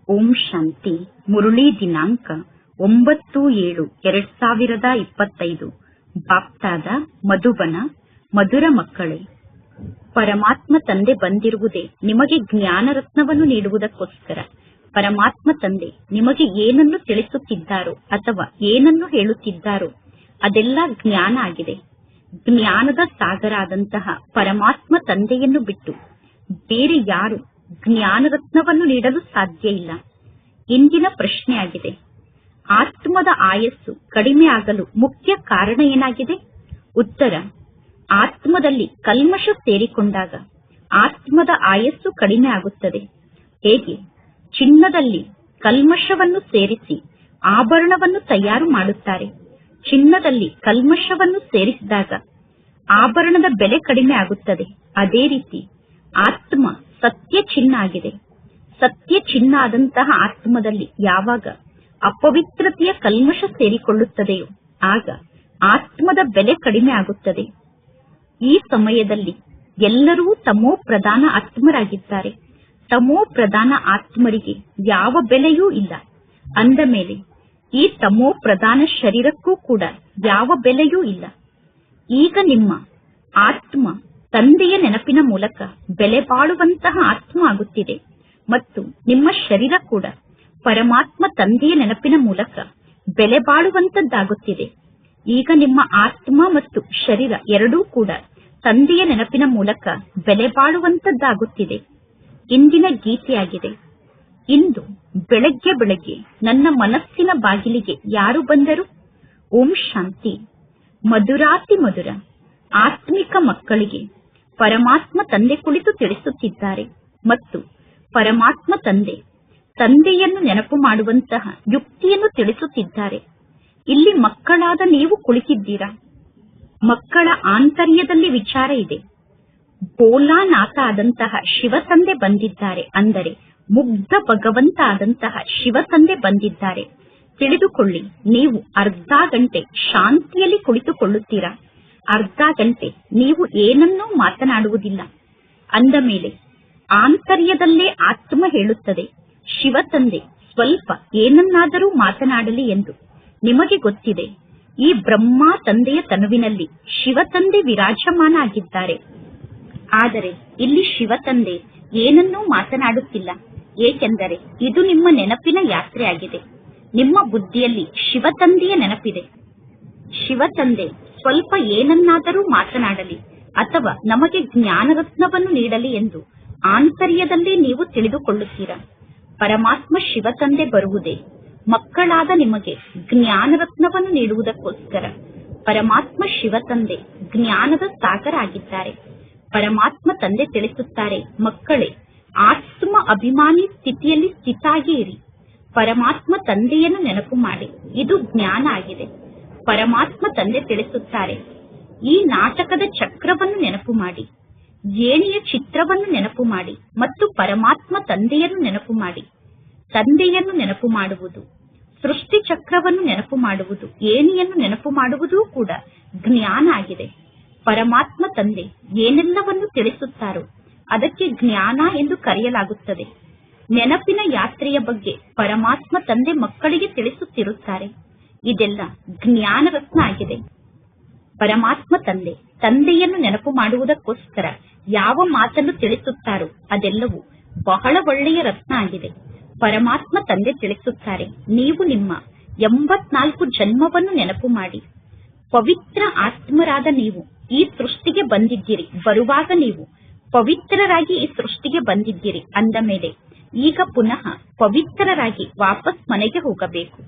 ಓಂ ಶಾಂತಿ. ಮುರುಳಿ ದಿನಾಂಕ 9/7/2025. ಬಾಪ್ತಾದ ಮಧುಬನ. ಮಧುರ ಮಕ್ಕಳೇ, ಪರಮಾತ್ಮ ತಂದೆ ಬಂದಿರುವುದೇ ನಿಮಗೆ ಜ್ಞಾನ ರತ್ನವನ್ನು ನೀಡುವುದಕ್ಕೋಸ್ಕರ. ಪರಮಾತ್ಮ ತಂದೆ ನಿಮಗೆ ಏನನ್ನು ತಿಳಿಸುತ್ತಿದ್ದಾರೋ ಅಥವಾ ಏನನ್ನು ಹೇಳುತ್ತಿದ್ದಾರೋ ಅದೆಲ್ಲ ಜ್ಞಾನ ಆಗಿದೆ. ಜ್ಞಾನದ ಸಾಗರ ಆದಂತಹ ಪರಮಾತ್ಮ ತಂದೆಯನ್ನು ಬಿಟ್ಟು ಬೇರೆ ಯಾರು ಜ್ಞಾನ ರತ್ನವನ್ನು ನೀಡಲು ಸಾಧ್ಯ ಇಲ್ಲ. ಇಂದಿನ ಪ್ರಶ್ನೆಯಾಗಿದೆ, ಆತ್ಮದ ಆಯಸ್ಸು ಕಡಿಮೆ ಆಗಲು ಮುಖ್ಯ ಕಾರಣ ಏನಾಗಿದೆ? ಉತ್ತರ: ಆತ್ಮದಲ್ಲಿ ಕಲ್ಮಶ ಸೇರಿಕೊಂಡಾಗ ಆತ್ಮದ ಆಯಸ್ಸು ಕಡಿಮೆ ಆಗುತ್ತದೆ. ಹೇಗೆ ಚಿನ್ನದಲ್ಲಿ ಕಲ್ಮಶವನ್ನು ಸೇರಿಸಿ ಆಭರಣವನ್ನು ತಯಾರು ಮಾಡುತ್ತಾರೆ, ಚಿನ್ನದಲ್ಲಿ ಕಲ್ಮಶವನ್ನು ಸೇರಿಸಿದಾಗ ಆಭರಣದ ಬೆಲೆ ಕಡಿಮೆ ಆಗುತ್ತದೆ. ಅದೇ ರೀತಿ ಆತ್ಮ ಸತ್ಯ ಚಿನ್ನ ಆಗಿದೆ. ಸತ್ಯ ಚಿನ್ನ ಆದಂತಹ ಆತ್ಮದಲ್ಲಿ ಯಾವಾಗ ಅಪವಿತ್ರತೆಯ ಕಲ್ಮಶ ಸೇರಿಕೊಳ್ಳುತ್ತದೆಯೋ ಆಗ ಆತ್ಮದ ಬೆಲೆ ಕಡಿಮೆ ಆಗುತ್ತದೆ. ಈ ಸಮಯದಲ್ಲಿ ಎಲ್ಲರೂ ತಮೋ ಪ್ರಧಾನ ಆತ್ಮರಾಗಿದ್ದಾರೆ. ತಮೋ ಪ್ರಧಾನ ಆತ್ಮರಿಗೆ ಯಾವ ಬೆಲೆಯೂ ಇಲ್ಲ. ಅಂದ ಮೇಲೆ ಈ ತಮೋ ಪ್ರಧಾನ ಶರೀರಕ್ಕೂ ಕೂಡ ಯಾವ ಬೆಲೆಯೂ ಇಲ್ಲ. ಈಗ ನಿಮ್ಮ ಆತ್ಮ ತಂದೆಯ ನೆನಪಿನ ಮೂಲಕ ಬೆಲೆ ಬಾಳುವಂತಹ ಆತ್ಮ ಆಗುತ್ತಿದೆ ಮತ್ತು ನಿಮ್ಮ ಶರೀರ ಕೂಡ ಪರಮಾತ್ಮ ತಂದೆಯ ನೆನಪಿನ ಮೂಲಕ ಬೆಲೆ ಬಾಳುವಂತದ್ದಾಗುತ್ತಿದೆ. ಈಗ ನಿಮ್ಮ ಆತ್ಮ ಮತ್ತು ಶರೀರ ಎರಡೂ ಕೂಡ ತಂದೆಯ ನೆನಪಿನ ಮೂಲಕ ಬೆಲೆ ಬಾಳುವಂತದ್ದಾಗುತ್ತಿದೆ. ಇಂದಿನ ಗೀತೆಯಾಗಿದೆ. ಇಂದು ಬೆಳಗ್ಗೆ ಬೆಳಗ್ಗೆ ನನ್ನ ಮನಸ್ಸಿನ ಬಾಗಿಲಿಗೆ ಯಾರು ಬಂದರು? ಓಂ ಶಾಂತಿ. ಮಧುರಾತಿ ಮಧುರ ಆತ್ಮಿಕ ಮಕ್ಕಳಿಗೆ ಪರಮಾತ್ಮ ತಂದೆ ಕುಳಿತು ತಿಳಿಸುತ್ತಿದ್ದಾರೆ ಮತ್ತು ಪರಮಾತ್ಮ ತಂದೆಯನ್ನು ನೆನಪು ಮಾಡುವಂತಹ ಯುಕ್ತಿಯನ್ನು ತಿಳಿಸುತ್ತಿದ್ದಾರೆ. ಇಲ್ಲಿ ಮಕ್ಕಳಾದ ನೀವು ಕುಳಿತಿದ್ದೀರಾ. ಮಕ್ಕಳ ಆಂತರ್ಯದಲ್ಲಿ ವಿಚಾರ ಇದೆ. ಭೋಲಾನಾಥ ಆದಂತಹ ಶಿವ ತಂದೆ ಬಂದಿದ್ದಾರೆ, ಅಂದರೆ ಮುಗ್ಧ ಭಗವಂತ ಆದಂತಹ ಶಿವ ತಂದೆ ಬಂದಿದ್ದಾರೆ. ತಿಳಿದುಕೊಳ್ಳಿ, ನೀವು ಅರ್ಧ ಗಂಟೆ ಶಾಂತಿಯಲ್ಲಿ ಕುಳಿತುಕೊಳ್ಳುತ್ತೀರಾ. ಅರ್ಧ ಗಂಟೆ ನೀವು ಏನನ್ನೂ ಮಾತನಾಡುವುದಿಲ್ಲ. ಅಂದ ಮೇಲೆ ಆಂತರ್ಯದಲ್ಲೇ ಆತ್ಮ ಹೇಳುತ್ತದೆ, ಶಿವ ತಂದೆ ಸ್ವಲ್ಪ ಏನನ್ನಾದರೂ ಮಾತನಾಡಲಿ ಎಂದು. ನಿಮಗೆ ಗೊತ್ತಿದೆ, ಈ ಬ್ರಹ್ಮ ತಂದೆಯ ತನುವಿನಲ್ಲಿ ಶಿವ ತಂದೆ ವಿರಾಜಮಾನ ಆಗಿದ್ದಾರೆ. ಆದರೆ ಇಲ್ಲಿ ಶಿವ ತಂದೆ ಏನನ್ನೂ ಮಾತನಾಡುತ್ತಿಲ್ಲ. ಏಕೆಂದರೆ ಇದು ನಿಮ್ಮ ನೆನಪಿನ ಯಾತ್ರೆ ಆಗಿದೆ. ನಿಮ್ಮ ಬುದ್ಧಿಯಲ್ಲಿ ಶಿವ ತಂದೆಯ ನೆನಪಿದೆ. ಶಿವ ತಂದೆ ಸ್ವಲ್ಪ ಏನನ್ನಾದರೂ ಮಾತನಾಡಲಿ ಅಥವಾ ನಮಗೆ ಜ್ಞಾನ ರತ್ನವನ್ನು ನೀಡಲಿ ಎಂದು ಆಂತರ್ಯದಲ್ಲಿ ನೀವು ತಿಳಿದುಕೊಳ್ಳುತ್ತೀರಾ. ಪರಮಾತ್ಮ ಶಿವ ತಂದೆ ಬರುವುದೇ ಮಕ್ಕಳಾದ ನಿಮಗೆ ಜ್ಞಾನ ರತ್ನವನ್ನು ನೀಡುವುದಕ್ಕೋಸ್ಕರ. ಪರಮಾತ್ಮ ಶಿವ ತಂದೆ ಜ್ಞಾನದ ಸಾಗರ ಆಗಿದ್ದಾರೆ. ಪರಮಾತ್ಮ ತಂದೆ ತಿಳಿಸುತ್ತಾರೆ, ಮಕ್ಕಳೇ, ಆತ್ಮ ಅಭಿಮಾನಿ ಸ್ಥಿತಿಯಲ್ಲಿ ಸ್ಥಿತಾಗಿ ಇರಿ. ಪರಮಾತ್ಮ ತಂದೆಯನ್ನು ನೆನಪು ಮಾಡಿ. ಇದು ಜ್ಞಾನ ಆಗಿದೆ. ಪರಮಾತ್ಮ ತಂದೆ ತಿಳಿಸುತ್ತಾರೆ, ಈ ನಾಟಕದ ಚಕ್ರವನ್ನು ನೆನಪು ಮಾಡಿ, ಏಣಿಯ ಚಿತ್ರವನ್ನು ನೆನಪು ಮಾಡಿ ಮತ್ತು ಪರಮಾತ್ಮ ತಂದೆಯನ್ನು ನೆನಪು ಮಾಡಿ. ತಂದೆಯನ್ನು ನೆನಪು ಮಾಡುವುದು, ಸೃಷ್ಟಿ ಚಕ್ರವನ್ನು ನೆನಪು ಮಾಡುವುದು, ಏಣಿಯನ್ನು ನೆನಪು ಮಾಡುವುದೂ ಕೂಡ ಜ್ಞಾನ ಆಗಿದೆ. ಪರಮಾತ್ಮ ತಂದೆ ಏನೆಲ್ಲವನ್ನು ತಿಳಿಸುತ್ತಾರೋ ಅದಕ್ಕೆ ಜ್ಞಾನ ಎಂದು ಕರೆಯಲಾಗುತ್ತದೆ. ನೆನಪಿನ ಯಾತ್ರೆಯ ಬಗ್ಗೆ ಪರಮಾತ್ಮ ತಂದೆ ಮಕ್ಕಳಿಗೆ ತಿಳಿಸುತ್ತಿರುತ್ತಾರೆ. ಇದೆಲ್ಲ ಜ್ಞಾನ ರತ್ನ ಆಗಿದೆ. ಪರಮಾತ್ಮ ತಂದೆಯನ್ನು ನೆನಪು ಮಾಡುವುದಕ್ಕೋಸ್ಕರ ಯಾವ ಮಾತನ್ನು ತಿಳಿಸುತ್ತಾರೋ ಅದೆಲ್ಲವೂ ಬಹಳ ಒಳ್ಳೆಯ ರತ್ನ ಆಗಿದೆ. ಪರಮಾತ್ಮ ತಂದೆ ತಿಳಿಸುತ್ತಾರೆ, ನೀವು ನಿಮ್ಮ 84 ಜನ್ಮವನ್ನು ನೆನಪು ಮಾಡಿ. ಪವಿತ್ರ ಆತ್ಮರಾದ ನೀವು ಈ ಸೃಷ್ಟಿಗೆ ಬಂದಿದ್ದೀರಿ. ಬರುವಾಗ ನೀವು ಪವಿತ್ರರಾಗಿ ಈ ಸೃಷ್ಟಿಗೆ ಬಂದಿದ್ದೀರಿ. ಅಂದ ಮೇಲೆ ಈಗ ಪುನಃ ಪವಿತ್ರರಾಗಿ ವಾಪಸ್ ಮನೆಗೆ ಹೋಗಬೇಕು.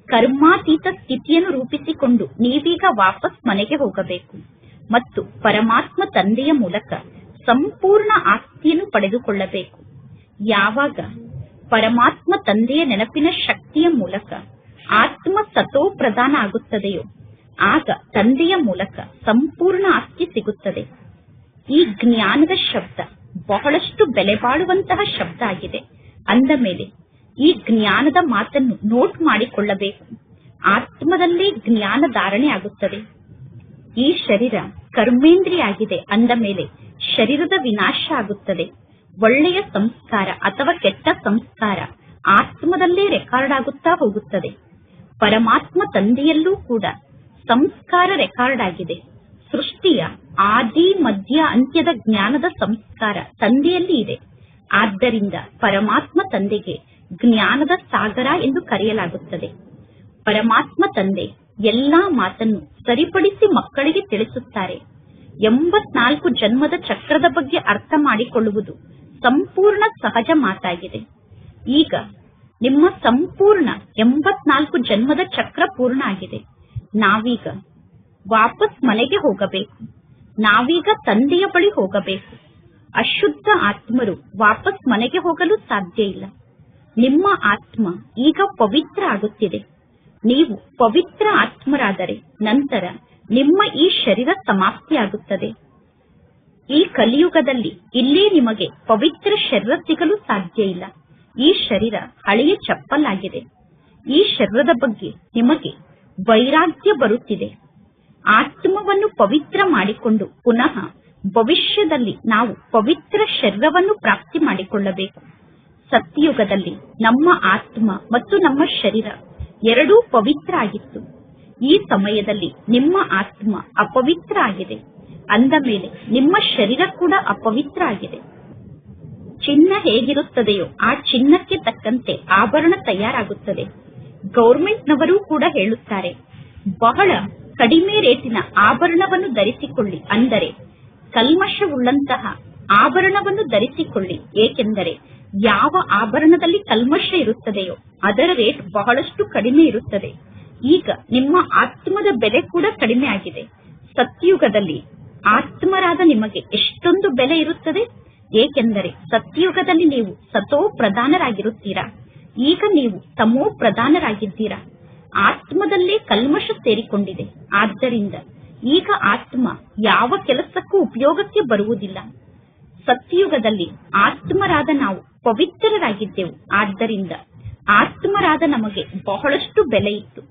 ಕರ್ಮಾತೀತ ಸ್ಥಿತಿಯನ್ನು ರೂಪಿಸಿಕೊಂಡು ನೀವೀಗ ವಾಪಸ್ ಮನೆಗೆ ಹೋಗಬೇಕು ಮತ್ತು ಪರಮಾತ್ಮ ತಂದೆಯ ಮೂಲಕ ಸಂಪೂರ್ಣ ಆಸ್ತಿಯನ್ನು ಪಡೆದುಕೊಳ್ಳಬೇಕು. ಯಾವಾಗ ಪರಮಾತ್ಮ ತಂದೆಯ ನೆನಪಿನ ಶಕ್ತಿಯ ಮೂಲಕ ಆತ್ಮ ಸತೋ ಪ್ರಧಾನ ಆಗುತ್ತದೆಯೋ ಆಗ ತಂದೆಯ ಮೂಲಕ ಸಂಪೂರ್ಣ ಆಸ್ತಿ ಸಿಗುತ್ತದೆ. ಈ ಜ್ಞಾನದ ಶಬ್ದ ಬಹಳಷ್ಟು ಬೆಲೆ ಬಾಳುವಂತಹ ಶಬ್ದ ಆಗಿದೆ. ಅಂದ ಮೇಲೆ ಈ ಜ್ಞಾನದ ಮಾತನ್ನು ನೋಟ್ ಮಾಡಿಕೊಳ್ಳಬೇಕು. ಆತ್ಮದಲ್ಲೇ ಜ್ಞಾನ ಧಾರಣೆ ಆಗುತ್ತದೆ. ಈ ಶರೀರ ಕರ್ಮೇಂದ್ರಿಯ ಆಗಿದೆ. ಅಂದ ಮೇಲೆ ಶರೀರದ ವಿನಾಶ ಆಗುತ್ತದೆ. ಒಳ್ಳೆಯ ಸಂಸ್ಕಾರ ಅಥವಾ ಕೆಟ್ಟ ಸಂಸ್ಕಾರ ರೆಕಾರ್ಡ್ ಆಗುತ್ತಾ ಹೋಗುತ್ತದೆ. ಪರಮಾತ್ಮ ತಂದೆಯಲ್ಲೂ ಕೂಡ ಸಂಸ್ಕಾರ ರೆಕಾರ್ಡ್ ಆಗಿದೆ. ಸೃಷ್ಟಿಯ ಆದಿ ಮಧ್ಯ ಅಂತ್ಯದ ಜ್ಞಾನದ ಸಂಸ್ಕಾರ ತಂದೆಯಲ್ಲಿ ಇದೆ. ಆದ್ದರಿಂದ ಪರಮಾತ್ಮ ತಂದೆಗೆ ಜ್ಞಾನದ ಸಾಗರ ಎಂದು ಕರೆಯಲಾಗುತ್ತದೆ. ಪರಮಾತ್ಮ ತಂದೆ ಎಲ್ಲಾ ಮಾತನ್ನು ಸರಿಪಡಿಸಿ ಮಕ್ಕಳಿಗೆ ತಿಳಿಸುತ್ತಾರೆ. 84 ಜನ್ಮದ ಚಕ್ರದ ಬಗ್ಗೆ ಅರ್ಥ ಮಾಡಿಕೊಳ್ಳುವುದು ಸಂಪೂರ್ಣ ಸಹಜ ಮಾತಾಗಿದೆ. ಈಗ ನಿಮ್ಮ ಸಂಪೂರ್ಣ 84 ಜನ್ಮದ ಚಕ್ರ ಪೂರ್ಣ ಆಗಿದೆ. ನಾವೀಗ ವಾಪಸ್ ಮನೆಗೆ ಹೋಗಬೇಕು. ನಾವೀಗ ತಂದೆಯ ಬಳಿ ಹೋಗಬೇಕು. ಅಶುದ್ಧ ಆತ್ಮರು ವಾಪಸ್ ಮನೆಗೆ ಹೋಗಲು ಸಾಧ್ಯ ಇಲ್ಲ. ನಿಮ್ಮ ಆತ್ಮ ಈಗ ಪವಿತ್ರ ಆಗುತ್ತಿದೆ. ನೀವು ಪವಿತ್ರ ಆತ್ಮರಾದರೆ ನಂತರ ನಿಮ್ಮ ಈ ಶರೀರ ಸಮಾಪ್ತಿಯಾಗುತ್ತದೆ. ಈ ಕಲಿಯುಗದಲ್ಲಿ ಇಲ್ಲೇ ನಿಮಗೆ ಪವಿತ್ರ ಶರೀರ ಸಿಗಲು ಸಾಧ್ಯ ಇಲ್ಲ. ಈ ಶರೀರ ಹಳೆಯ ಚಪ್ಪಲಾಗಿದೆ. ಈ ಶರೀರದ ಬಗ್ಗೆ ನಿಮಗೆ ವೈರಾಗ್ಯ ಬರುತ್ತಿದೆ. ಆತ್ಮವನ್ನು ಪವಿತ್ರ ಮಾಡಿಕೊಂಡು ಪುನಃ ಭವಿಷ್ಯದಲ್ಲಿ ನಾವು ಪವಿತ್ರ ಶರೀರವನ್ನು ಪ್ರಾಪ್ತಿ ಮಾಡಿಕೊಳ್ಳಬೇಕು. ಸತ್ಯಯುಗದಲ್ಲಿ ನಮ್ಮ ಆತ್ಮ ಮತ್ತು ನಮ್ಮ ಶರೀರ ಎರಡೂ ಪವಿತ್ರ ಆಗಿತ್ತು. ಈ ಸಮಯದಲ್ಲಿ ನಿಮ್ಮ ಆತ್ಮ ಅಪವಿತ್ರ ಆಗಿದೆ. ಅಂದ ಮೇಲೆ ನಿಮ್ಮ ಶರೀರ ಕೂಡ ಅಪವಿತ್ರ ಆಗಿದೆ. ಚಿನ್ನ ಹೇಗಿರುತ್ತದೆಯೋ ಆ ಚಿನ್ನಕ್ಕೆ ತಕ್ಕಂತೆ ಆಭರಣ ತಯಾರಾಗುತ್ತದೆ. ಗೌರ್ಮೆಂಟ್ನವರು ಕೂಡ ಹೇಳುತ್ತಾರೆ, ಬಹಳ ಕಡಿಮೆ ರೇಟಿನ ಆಭರಣವನ್ನು ಧರಿಸಿಕೊಳ್ಳಿ, ಅಂದರೆ ಕಲ್ಮಶವುಳ್ಳಂತಹ ಆಭರಣವನ್ನು ಧರಿಸಿಕೊಳ್ಳಿ. ಏಕೆಂದರೆ ಯಾವ ಆಭರಣದಲ್ಲಿ ಕಲ್ಮಶ ಇರುತ್ತದೆಯೋ ಅದರ ರೇಟ್ ಬಹಳಷ್ಟು ಕಡಿಮೆ ಇರುತ್ತದೆ. ಈಗ ನಿಮ್ಮ ಆತ್ಮದ ಬೆಲೆ ಕೂಡ ಕಡಿಮೆ ಆಗಿದೆ. ಸತ್ಯಯುಗದಲ್ಲಿ ಆತ್ಮರಾದ ನಿಮಗೆ ಎಷ್ಟೊಂದು ಬೆಲೆ ಇರುತ್ತದೆ. ಏಕೆಂದರೆ ಸತ್ಯಯುಗದಲ್ಲಿ ನೀವು ಸತೋ ಪ್ರಧಾನರಾಗಿರುತ್ತೀರಾ. ಈಗ ನೀವು ತಮೋ ಪ್ರಧಾನರಾಗಿದ್ದೀರಾ. ಆತ್ಮದಲ್ಲೇ ಕಲ್ಮಶ ಸೇರಿಕೊಂಡಿದೆ. ಆದ್ದರಿಂದ ಈಗ ಆತ್ಮ ಯಾವ ಕೆಲಸಕ್ಕೂ ಉಪಯೋಗಕ್ಕೆ ಬರುವುದಿಲ್ಲ. ಸತ್ಯಯುಗದಲ್ಲಿ ಆತ್ಮರಾದ ನಾವು ಪವಿತ್ರರಾಗಿದ್ದೆವು. ಆದ್ದರಿಂದ ಆತ್ಮರಾದ ನಮಗೆ ಬಹಳಷ್ಟು ಬೆಲೆ ಇತ್ತು.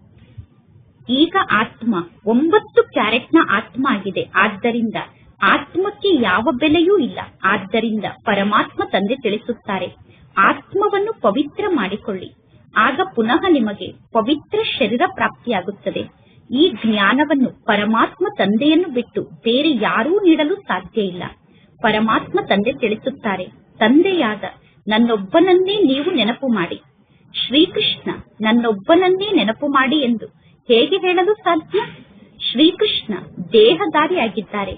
ಈಗ ಆತ್ಮ 9 ಕ್ಯಾರೆಟ್ನ ಆತ್ಮ ಆಗಿದೆ. ಆದ್ದರಿಂದ ಆತ್ಮಕ್ಕೆ ಯಾವ ಬೆಲೆಯೂ ಇಲ್ಲ. ಆದ್ದರಿಂದ ಪರಮಾತ್ಮ ತಂದೆ ತಿಳಿಸುತ್ತಾರೆ, ಆತ್ಮವನ್ನು ಪವಿತ್ರ ಮಾಡಿಕೊಳ್ಳಿ. ಆಗ ಪುನಃ ನಿಮಗೆ ಪವಿತ್ರ ಶರೀರ ಪ್ರಾಪ್ತಿಯಾಗುತ್ತದೆ. ಈ ಜ್ಞಾನವನ್ನು ಪರಮಾತ್ಮ ತಂದೆಯನ್ನು ಬಿಟ್ಟು ಬೇರೆ ಯಾರೂ ನೀಡಲು ಸಾಧ್ಯ ಇಲ್ಲ. ಪರಮಾತ್ಮ ತಂದೆ ತಿಳಿಸುತ್ತಾರೆ, ತಂದೆಯಾದ ನನ್ನೊಬ್ಬನನ್ನೇ ನೀವು ನೆನಪು ಮಾಡಿ. ಶ್ರೀಕೃಷ್ಣ ನನ್ನೊಬ್ಬನನ್ನೇ ನೆನಪು ಮಾಡಿ ಎಂದು ಹೇಗೆ ಹೇಳಲು ಸಾಧ್ಯ? ಶ್ರೀಕೃಷ್ಣ ದೇಹಧಾರಿಯಾಗಿದ್ದಾರೆ.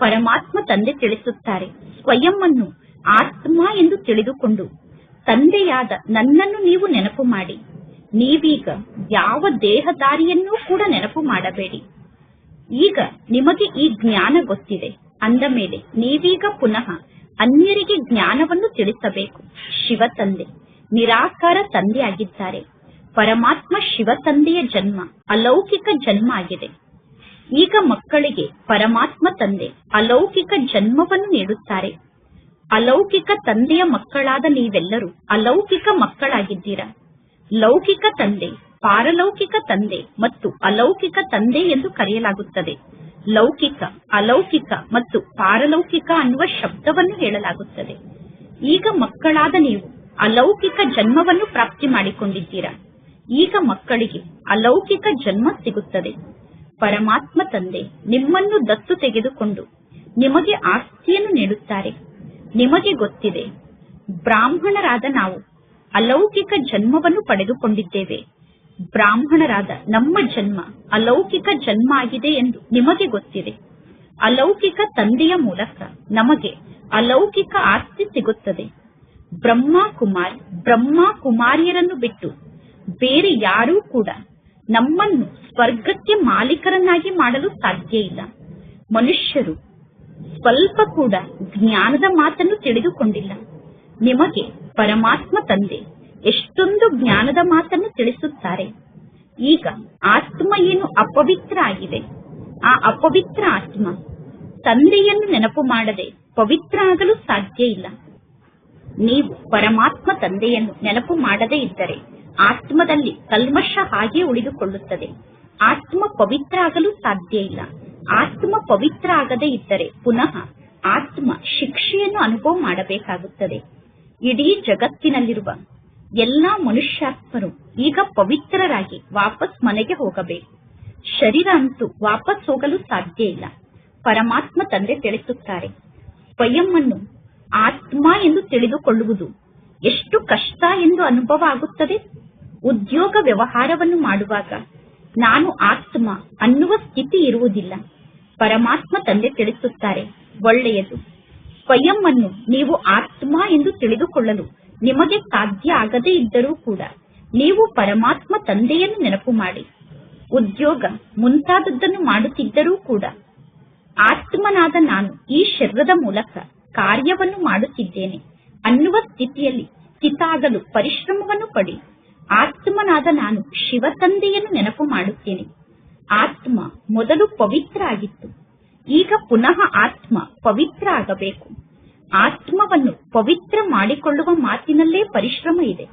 ಪರಮಾತ್ಮ ತಂದೆ ತಿಳಿಸುತ್ತಾರೆ, ಸ್ವಯಂ ಅನ್ನು ಆತ್ಮ ಎಂದು ತಿಳಿದುಕೊಂಡು ತಂದೆಯಾದ ನನ್ನನ್ನು ನೀವು ನೆನಪು ಮಾಡಿ. ನೀವೀಗ ಯಾವ ದೇಹಧಾರಿಯನ್ನೂ ಕೂಡ ನೆನಪು ಮಾಡಬೇಡಿ. ಈಗ ನಿಮಗೆ ಈ ಜ್ಞಾನ ಗೊತ್ತಿದೆ. ಅಂದ ಮೇಲೆ ನೀವೀಗ ಪುನಃ ಅನ್ಯರಿಗೆ ಜ್ಞಾನವನ್ನು ತಿಳಿಸಬೇಕು. ಶಿವ ತಂದೆ ನಿರಾಕಾರ ತಂದೆ ಆಗಿದ್ದಾರೆ. ಪರಮಾತ್ಮ ಶಿವ ತಂದೆಯ ಜನ್ಮ ಅಲೌಕಿಕ ಜನ್ಮ ಆಗಿದೆ. ಈಗ ಮಕ್ಕಳಿಗೆ ಪರಮಾತ್ಮ ತಂದೆ ಅಲೌಕಿಕ ಜನ್ಮವನ್ನು ನೀಡುತ್ತಾರೆ. ಅಲೌಕಿಕ ತಂದೆಯ ಮಕ್ಕಳಾದ ನೀವೆಲ್ಲರೂ ಅಲೌಕಿಕ ಮಕ್ಕಳಾಗಿದ್ದೀರಾ. ಲೌಕಿಕ ತಂದೆ, ಪಾರಲೌಕಿಕ ತಂದೆ ಮತ್ತು ಅಲೌಕಿಕ ತಂದೆ ಎಂದು ಕರೆಯಲಾಗುತ್ತದೆ. ಲೌಕಿಕ, ಅಲೌಕಿಕ ಮತ್ತು ಪಾರಲೌಕಿಕ ಅನ್ನುವ ಶಬ್ದವನ್ನು ಹೇಳಲಾಗುತ್ತದೆ. ಈಗ ಮಕ್ಕಳಾದ ನೀವು ಅಲೌಕಿಕ ಜನ್ಮವನ್ನು ಪ್ರಾಪ್ತಿ ಮಾಡಿಕೊಂಡಿದ್ದೀರಾ. ಈಗ ಮಕ್ಕಳಿಗೆ ಅಲೌಕಿಕ ಜನ್ಮ ಸಿಗುತ್ತದೆ. ಪರಮಾತ್ಮ ತಂದೆ ನಿಮ್ಮನ್ನು ದತ್ತು ತೆಗೆದುಕೊಂಡು ನಿಮಗೆ ಆಸ್ತಿಯನ್ನು ನೀಡುತ್ತಾರೆ. ನಿಮಗೆ ಗೊತ್ತಿದೆ, ಬ್ರಾಹ್ಮಣರಾದ ನಾವು ಅಲೌಕಿಕ ಜನ್ಮವನ್ನು ಪಡೆದುಕೊಂಡಿದ್ದೇವೆ. ಬ್ರಾಹ್ಮಣರಾದ ನಮ್ಮ ಜನ್ಮ ಅಲೌಕಿಕ ಜನ್ಮ ಆಗಿದೆ ಎಂದು ನಿಮಗೆ ಗೊತ್ತಿದೆ. ಅಲೌಕಿಕ ತಂದೆಯ ಮೂಲಕ ನಮಗೆ ಅಲೌಕಿಕ ಆಸ್ತಿ ಸಿಗುತ್ತದೆ. ಬ್ರಹ್ಮ ಕುಮಾರಿಯರನ್ನು ಬಿಟ್ಟು ಬೇರೆ ಯಾರೂ ಕೂಡ ನಮ್ಮನ್ನು ಸ್ವರ್ಗಕ್ಕೆ ಮಾಲೀಕರನ್ನಾಗಿ ಮಾಡಲು ಸಾಧ್ಯ ಇಲ್ಲ. ಮನುಷ್ಯರು ಸ್ವಲ್ಪ ಕೂಡ ಜ್ಞಾನದ ಮಾತನ್ನು ತಿಳಿದುಕೊಂಡಿಲ್ಲ. ನಿಮಗೆ ಪರಮಾತ್ಮ ತಂದೆ ಎಷ್ಟೊಂದು ಜ್ಞಾನದ ಮಾತನ್ನು ತಿಳಿಸುತ್ತಾರೆ. ಈಗ ಆತ್ಮ ಏನು ಅಪವಿತ್ರ ಆಗಿದೆ. ಆ ಅಪವಿತ್ರ ಆತ್ಮ ತಂದೆಯನ್ನು ನೆನಪು ಮಾಡದೆ ಪವಿತ್ರ ಆಗಲು ಸಾಧ್ಯ ಇಲ್ಲ. ನೀವು ಪರಮಾತ್ಮ ತಂದೆಯನ್ನು ನೆನಪು ಮಾಡದೇ ಇದ್ದರೆ ಆತ್ಮದಲ್ಲಿ ಕಲ್ಮಶ ಹಾಗೆ ಉಳಿದುಕೊಳ್ಳುತ್ತದೆ. ಆತ್ಮ ಪವಿತ್ರ ಆಗಲು ಸಾಧ್ಯ ಇಲ್ಲ. ಆತ್ಮ ಪವಿತ್ರ ಆಗದೇ ಇದ್ದರೆ ಪುನಃ ಆತ್ಮ ಶಿಕ್ಷೆಯನ್ನು ಅನುಭವ ಮಾಡಬೇಕಾಗುತ್ತದೆ. ಇಡೀ ಜಗತ್ತಿನಲ್ಲಿರುವ ಎಲ್ಲಾ ಮನುಷ್ಯಾತ್ಮರು ಈಗ ಪವಿತ್ರರಾಗಿ ವಾಪಸ್ ಮನೆಗೆ ಹೋಗಬೇಕು. ಶರೀರ ಅಂತೂ ವಾಪಸ್ ಹೋಗಲು ಸಾಧ್ಯ ಇಲ್ಲ. ಪರಮಾತ್ಮ ತಂದೆ ತಿಳಿಸುತ್ತಾರೆ, ಸ್ವಯಂ ಅನ್ನು ಆತ್ಮ ಎಂದು ತಿಳಿದುಕೊಳ್ಳುವುದು ಎಷ್ಟು ಕಷ್ಟ ಎಂದು ಅನುಭವ ಆಗುತ್ತದೆ. ಉದ್ಯೋಗ ವ್ಯವಹಾರವನ್ನು ಮಾಡುವಾಗ ನಾನು ಆತ್ಮ ಅನ್ನುವ ಸ್ಥಿತಿ ಇರುವುದಿಲ್ಲ. ಪರಮಾತ್ಮ ತಂದೆ ತಿಳಿಸುತ್ತಾರೆ, ಒಳ್ಳೆಯದು. ಸ್ವಯಂ ಅನ್ನು ನೀವು ಆತ್ಮ ಎಂದು ತಿಳಿದುಕೊಳ್ಳಲು ನಿಮಗೆ ಸಾಧ್ಯ ಆಗದೇ ಇದ್ದರೂ ಕೂಡ ನೀವು ಪರಮಾತ್ಮ ತಂದೆಯನ್ನು ನೆನಪು ಮಾಡಿ. ಉದ್ಯೋಗ ಮುಂತಾದದ್ದನ್ನು ಮಾಡುತ್ತಿದ್ದರೂ ಕೂಡ ಆತ್ಮನಾದ ನಾನು ಈ ಶರೀರದ ಮೂಲಕ ಕಾರ್ಯವನ್ನು ಮಾಡುತ್ತಿದ್ದೇನೆ ಅನ್ನುವ ಸ್ಥಿತಿಯಲ್ಲಿ ಸ್ಥಿತಾಗಲು ಪರಿಶ್ರಮವನ್ನು ಪಡಿ. ಆತ್ಮನಾದ ನಾನು ಶಿವ ತಂದೆಯನ್ನು ನೆನಪು ಮಾಡುತ್ತೇನೆ. ಆತ್ಮ ಮೊದಲು ಪವಿತ್ರ ಆಗಿತ್ತು, ಈಗ ಪುನಃ ಆತ್ಮ ಪವಿತ್ರ ಆಗಬೇಕು. ಆತ್ಮವನ್ನು ಪವಿತ್ರ ಮಾಡಿಕೊಳ್ಳುವ ಮಾತಿನಲ್ಲೇ ಪರಿಶ್ರಮ ಇದೆ.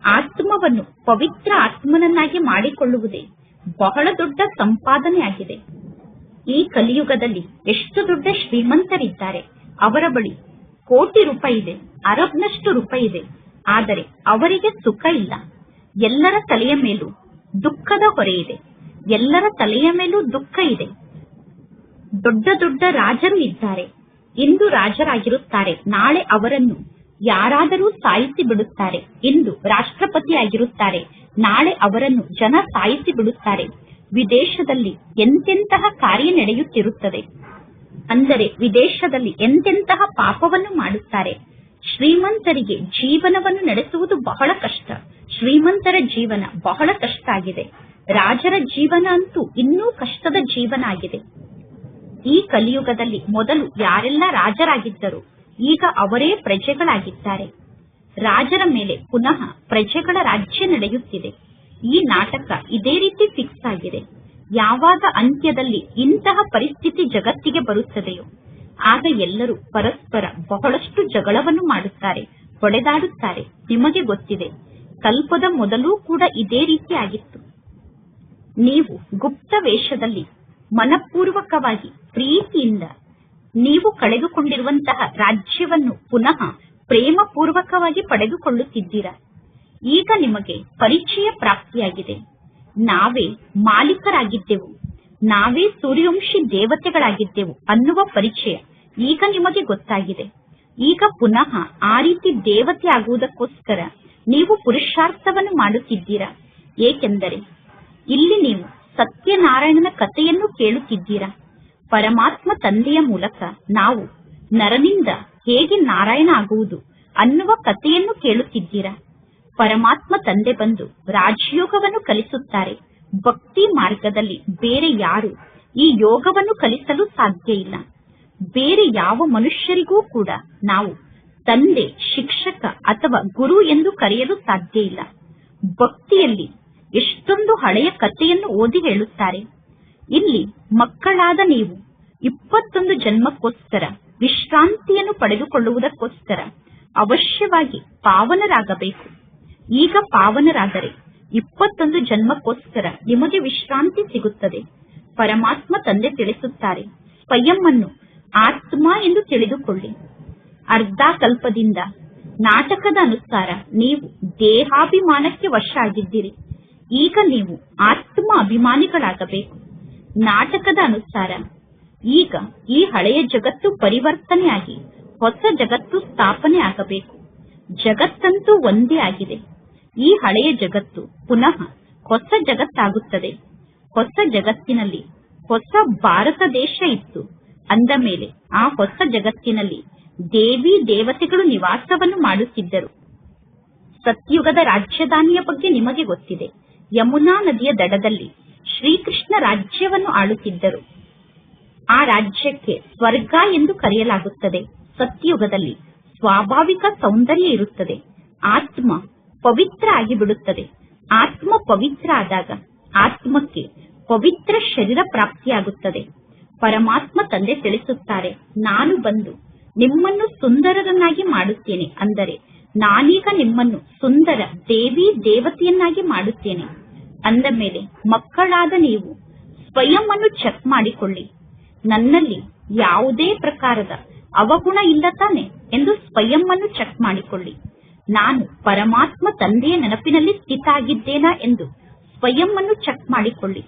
ಆತ್ಮವನ್ನು ಪವಿತ್ರ ಆತ್ಮನನ್ನಾಗಿ ಮಾಡಿಕೊಳ್ಳುವುದೇ ಬಹಳ ದೊಡ್ಡ ಸಂಪಾದನೆ ಆಗಿದೆ. ಈ ಕಲಿಯುಗದಲ್ಲಿ ಎಷ್ಟು ದೊಡ್ಡ ಶ್ರೀಮಂತರಿದ್ದಾರೆ. ಅವರ ಬಳಿ ಕೋಟಿ ರೂಪಾಯಿ ಇದೆ, ಅರಬ್ನಷ್ಟು ರೂಪಾಯಿ ಇದೆ, ಆದರೆ ಅವರಿಗೆ ಸುಖ ಇಲ್ಲ. ಎಲ್ಲರ ತಲೆಯ ಮೇಲೂ ದುಃಖದ ಹೊರೆ ಇದೆ. ಎಲ್ಲರ ತಲೆಯ ಮೇಲೂ ದುಃಖ ಇದೆ. ದೊಡ್ಡ ದೊಡ್ಡ ರಾಜರು ಇದ್ದಾರೆ. ಇಂದು ರಾಜರಾಗಿರುತ್ತಾರೆ, ನಾಳೆ ಅವರನ್ನು ಯಾರಾದರೂ ಸಾಯಿಸಿ ಬಿಡುತ್ತಾರೆ. ಇಂದು ರಾಷ್ಟ್ರಪತಿಯಾಗಿರುತ್ತಾರೆ, ನಾಳೆ ಅವರನ್ನು ಜನ ಸಾಯಿಸಿ ಬಿಡುತ್ತಾರೆ. ವಿದೇಶದಲ್ಲಿ ಎಂತೆಂತಹ ಕಾರ್ಯ ನಡೆಯುತ್ತಿರುತ್ತದೆ. ಅಂದರೆ ವಿದೇಶದಲ್ಲಿ ಎಂತೆಂತಹ ಪಾಪವನ್ನು ಮಾಡುತ್ತಾರೆ. ಶ್ರೀಮಂತರಿಗೆ ಜೀವನವನ್ನು ನಡೆಸುವುದು ಬಹಳ ಕಷ್ಟ. ಶ್ರೀಮಂತರ ಜೀವನ ಬಹಳ ಕಷ್ಟ ಆಗಿದೆ. ರಾಜರ ಜೀವನ ಅಂತೂ ಇನ್ನೂ ಕಷ್ಟದ ಜೀವನ ಆಗಿದೆ. ಈ ಕಲಿಯುಗದಲ್ಲಿ ಮೊದಲು ಯಾರೆಲ್ಲ ರಾಜರಾಗಿದ್ದರು, ಈಗ ಅವರೇ ಪ್ರಜೆಗಳಾಗಿದ್ದಾರೆ. ರಾಜರ ಮೇಲೆ ಪುನಃ ಪ್ರಜೆಗಳ ರಾಜ್ಯ ನಡೆಯುತ್ತಿದೆ. ಈ ನಾಟಕ ಇದೇ ರೀತಿ ಫಿಕ್ಸ್ ಆಗಿದೆ. ಯಾವಾಗ ಅಂತ್ಯದಲ್ಲಿ ಇಂತಹ ಪರಿಸ್ಥಿತಿ ಜಗತ್ತಿಗೆ ಬರುತ್ತದೆಯೋ ಆಗ ಎಲ್ಲರೂ ಪರಸ್ಪರ ಬಹಳಷ್ಟು ಜಗಳವನ್ನು ಮಾಡುತ್ತಾರೆ, ಹೊಡೆದಾಡುತ್ತಾರೆ. ನಿಮಗೆ ಗೊತ್ತಿದೆ, ಕಲ್ಪದ ಮೊದಲೂ ಕೂಡ ಇದೇ ರೀತಿ ಆಗಿತ್ತು. ನೀವು ಗುಪ್ತ ವೇಷದಲ್ಲಿ ಮನಪೂರ್ವಕವಾಗಿ ಪ್ರೀತಿಯಿಂದ ನೀವು ಕಳೆದುಕೊಂಡಿರುವಂತಹ ರಾಜ್ಯವನ್ನು ಪುನಃ ಪ್ರೇಮಪೂರ್ವಕವಾಗಿ ಪಡೆದುಕೊಳ್ಳುತ್ತಿದ್ದೀರಾ. ಈಗ ನಿಮಗೆ ಪರಿಚಯ ಪ್ರಾಪ್ತಿಯಾಗಿದೆ. ನಾವೇ ಮಾಲೀಕರಾಗಿದ್ದೆವು, ನಾವೇ ಸೂರ್ಯವಂಶಿ ದೇವತೆಗಳಾಗಿದ್ದೆವು ಅನ್ನುವ ಪರಿಚಯ ಈಗ ನಿಮಗೆ ಗೊತ್ತಾಗಿದೆ. ಈಗ ಪುನಃ ಆ ರೀತಿ ದೇವತೆ ಆಗುವುದಕ್ಕೋಸ್ಕರ ನೀವು ಪುರುಷಾರ್ಥವನ್ನು ಮಾಡುತ್ತಿದ್ದೀರಾ. ಏಕೆಂದರೆ ಇಲ್ಲಿ ನೀವು ಸತ್ಯನಾರಾಯಣನ ಕಥೆಯನ್ನು ಕೇಳುತ್ತಿದ್ದೀರಾ. ಪರಮಾತ್ಮ ತಂದೆಯ ಮೂಲಕ ನಾವು ನರನಿಂದ ಹೇಗೆ ನಾರಾಯಣ ಆಗುವುದು ಅನ್ನುವ ಕಥೆಯನ್ನು ಕೇಳುತ್ತಿದ್ದೀರಾ. ಪರಮಾತ್ಮ ತಂದೆ ಬಂದು ರಾಜಯೋಗವನ್ನು ಕಲಿಸುತ್ತಾರೆ. ಭಕ್ತಿ ಮಾರ್ಗದಲ್ಲಿ ಬೇರೆ ಯಾರು ಈ ಯೋಗವನ್ನು ಕಲಿಸಲು ಸಾಧ್ಯ ಇಲ್ಲ. ಬೇರೆ ಯಾವ ಮನುಷ್ಯರಿಗೂ ಕೂಡ ನಾವು ತಂದೆ, ಶಿಕ್ಷಕ ಅಥವಾ ಗುರು ಎಂದು ಕರೆಯಲು ಸಾಧ್ಯ ಇಲ್ಲ. ಭಕ್ತಿಯಲ್ಲಿ ಎಷ್ಟೊಂದು ಹಳೆಯ ಕಥೆಯನ್ನು ಓದಿ ಹೇಳುತ್ತಾರೆ. ಇಲ್ಲಿ ಮಕ್ಕಳಾದ ನೀವು 21 ಜನ್ಮಕ್ಕೋಸ್ಕರ ವಿಶ್ರಾಂತಿಯನ್ನು ಪಡೆದುಕೊಳ್ಳುವುದಕ್ಕೋಸ್ಕರ ಅವಶ್ಯವಾಗಿ ಪಾವನರಾಗಬೇಕು. ಈಗ ಪಾವನರಾದರೆ 21 ಜನ್ಮಕ್ಕೋಸ್ಕರ ನಿಮಗೆ ವಿಶ್ರಾಂತಿ ಸಿಗುತ್ತದೆ. ಪರಮಾತ್ಮ ತಂದೆ ತಿಳಿಸುತ್ತಾರೆ, ಸ್ವಯಂ ಅನ್ನು ಆತ್ಮ ಎಂದು ತಿಳಿದುಕೊಳ್ಳಿ. ಅರ್ಧ ಕಲ್ಪದಿಂದ ನಾಟಕದ ಅನುಸಾರ ನೀವು ದೇಹಾಭಿಮಾನಕ್ಕೆ ವಶ ಆಗಿದ್ದೀರಿ. ಈಗ ನೀವು ಆತ್ಮ ಅಭಿಮಾನಿಗಳಾಗಬೇಕು. ನಾಟಕದ ಅನುಸಾರ ಈಗ ಈ ಹಳೆಯ ಜಗತ್ತು ಪರಿವರ್ತನೆಯಾಗಿ ಹೊಸ ಜಗತ್ತು ಸ್ಥಾಪನೆ ಆಗಬೇಕು. ಜಗತ್ತಂತೂ ಒಂದೇ ಆಗಿದೆ. ಈ ಹಳೆಯ ಜಗತ್ತು ಪುನಃ ಹೊಸ ಜಗತ್ತಾಗುತ್ತದೆ. ಹೊಸ ಜಗತ್ತಿನಲ್ಲಿ ಹೊಸ ಭಾರತ ದೇಶ ಇತ್ತು. ಅಂದ ಮೇಲೆ ಆ ಹೊಸ ಜಗತ್ತಿನಲ್ಲಿ ದೇವಿ ದೇವತೆಗಳು ನಿವಾಸವನ್ನು ಮಾಡುತ್ತಿದ್ದರು. ಸತ್ಯುಗದ ರಾಜಧಾನಿಯ ಬಗ್ಗೆ ನಿಮಗೆ ಗೊತ್ತಿದೆ. ಯಮುನಾ ನದಿಯ ದಡದಲ್ಲಿ ಶ್ರೀಕೃಷ್ಣ ರಾಜ್ಯವನ್ನು ಆಳುತ್ತಿದ್ದರು. ಆ ರಾಜ್ಯಕ್ಕೆ ಸ್ವರ್ಗ ಎಂದು ಕರೆಯಲಾಗುತ್ತದೆ. ಸತ್ಯುಗದಲ್ಲಿ ಸ್ವಾಭಾವಿಕ ಸೌಂದರ್ಯ ಇರುತ್ತದೆ. ಆತ್ಮ ಪವಿತ್ರ ಆಗಿಬಿಡುತ್ತದೆ. ಆತ್ಮ ಪವಿತ್ರ ಆದಾಗ ಆತ್ಮಕ್ಕೆ ಪವಿತ್ರ ಶರೀರ ಪ್ರಾಪ್ತಿಯಾಗುತ್ತದೆ. ಪರಮಾತ್ಮ ತಂದೆ ತಿಳಿಸುತ್ತಾರೆ, ನಾನು ಬಂದು ನಿಮ್ಮನ್ನು ಸುಂದರರನ್ನಾಗಿ ಮಾಡುತ್ತೇನೆ. ಅಂದರೆ ನಾನೀಗ ನಿಮ್ಮನ್ನು ಸುಂದರ ದೇವಿ ದೇವತೆಯನ್ನಾಗಿ ಮಾಡುತ್ತೇನೆ. ಅಂದ ಮೇಲೆ ಮಕ್ಕಳಾದ ನೀವು ಸ್ವಯಂ ಅನ್ನು ಚೆಕ್ ಮಾಡಿಕೊಳ್ಳಿ. ನನ್ನಲ್ಲಿ ಯಾವುದೇ ಪ್ರಕಾರದ ಅವಗುಣ ಇಲ್ಲ ತಾನೆ ಎಂದು ಸ್ವಯಂ ಅನ್ನು ಚೆಕ್ ಮಾಡಿಕೊಳ್ಳಿ. ನಾನು ಪರಮಾತ್ಮ ತಂದೆಯ ನೆನಪಿನಲ್ಲಿ ಸ್ಥಿತ ಆಗಿದ್ದೇನಾ ಎಂದು ಸ್ವಯಂ ಅನ್ನು ಚೆಕ್ ಮಾಡಿಕೊಳ್ಳಿ.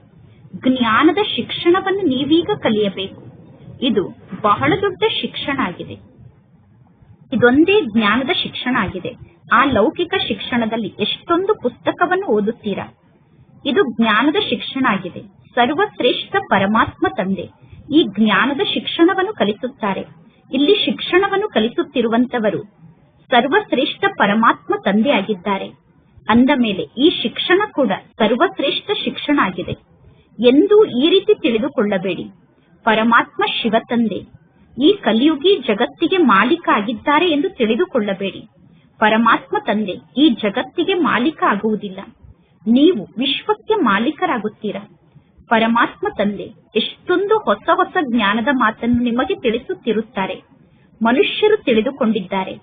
ಜ್ಞಾನದ ಶಿಕ್ಷಣವನ್ನು ನೀವೀಗ ಕಲಿಯಬೇಕು. ಇದು ಬಹಳ ದೊಡ್ಡ ಶಿಕ್ಷಣ ಆಗಿದೆ. ಇದೊಂದೇ ಜ್ಞಾನದ ಶಿಕ್ಷಣ ಆಗಿದೆ. ಆ ಲೌಕಿಕ ಶಿಕ್ಷಣದಲ್ಲಿ ಎಷ್ಟೊಂದು ಪುಸ್ತಕವನ್ನು ಓದುತ್ತೀರಾ. ಇದು ಜ್ಞಾನದ ಶಿಕ್ಷಣ ಆಗಿದೆ. ಸರ್ವಶ್ರೇಷ್ಠ ಪರಮಾತ್ಮ ತಂದೆ ಈ ಜ್ಞಾನದ ಶಿಕ್ಷಣವನ್ನು ಕಲಿಸುತ್ತಾರೆ. ಇಲ್ಲಿ ಶಿಕ್ಷಣವನ್ನು ಕಲಿಸುತ್ತಿರುವಂತವರು ಸರ್ವಶ್ರೇಷ್ಠ ಪರಮಾತ್ಮ ತಂದೆ ಆಗಿದ್ದಾರೆ. ಅಂದ ಮೇಲೆ ಈ ಶಿಕ್ಷಣ ಕೂಡ ಸರ್ವಶ್ರೇಷ್ಠ ಶಿಕ್ಷಣ ಆಗಿದೆ ಎಂದು ಈ ರೀತಿ ತಿಳಿದುಕೊಳ್ಳಬೇಡಿ. ಪರಮಾತ್ಮ ಶಿವ ತಂದೆ ಈ ಕಲಿಯುಗಿ ಜಗತ್ತಿಗೆ ಮಾಲೀಕ ಆಗಿದ್ದಾರೆ ಎಂದು ತಿಳಿದುಕೊಳ್ಳಬೇಡಿ. ಪರಮಾತ್ಮ ತಂದೆ ಈ ಜಗತ್ತಿಗೆ ಮಾಲೀಕ ಆಗುವುದಿಲ್ಲ. ನೀವು ವಿಶ್ವಕ್ಕೆ ಮಾಲೀಕರಾಗುತ್ತೀರಾ. ಪರಮಾತ್ಮ ತಂದೆ ಎಷ್ಟೊಂದು ಹೊಸ ಹೊಸ ಜ್ಞಾನದ ಮಾತನ್ನು ನಿಮಗೆ ತಿಳಿಸುತ್ತಿರುತ್ತಾರೆ. ಮನುಷ್ಯರು ತಿಳಿದುಕೊಂಡಿದ್ದಾರೆ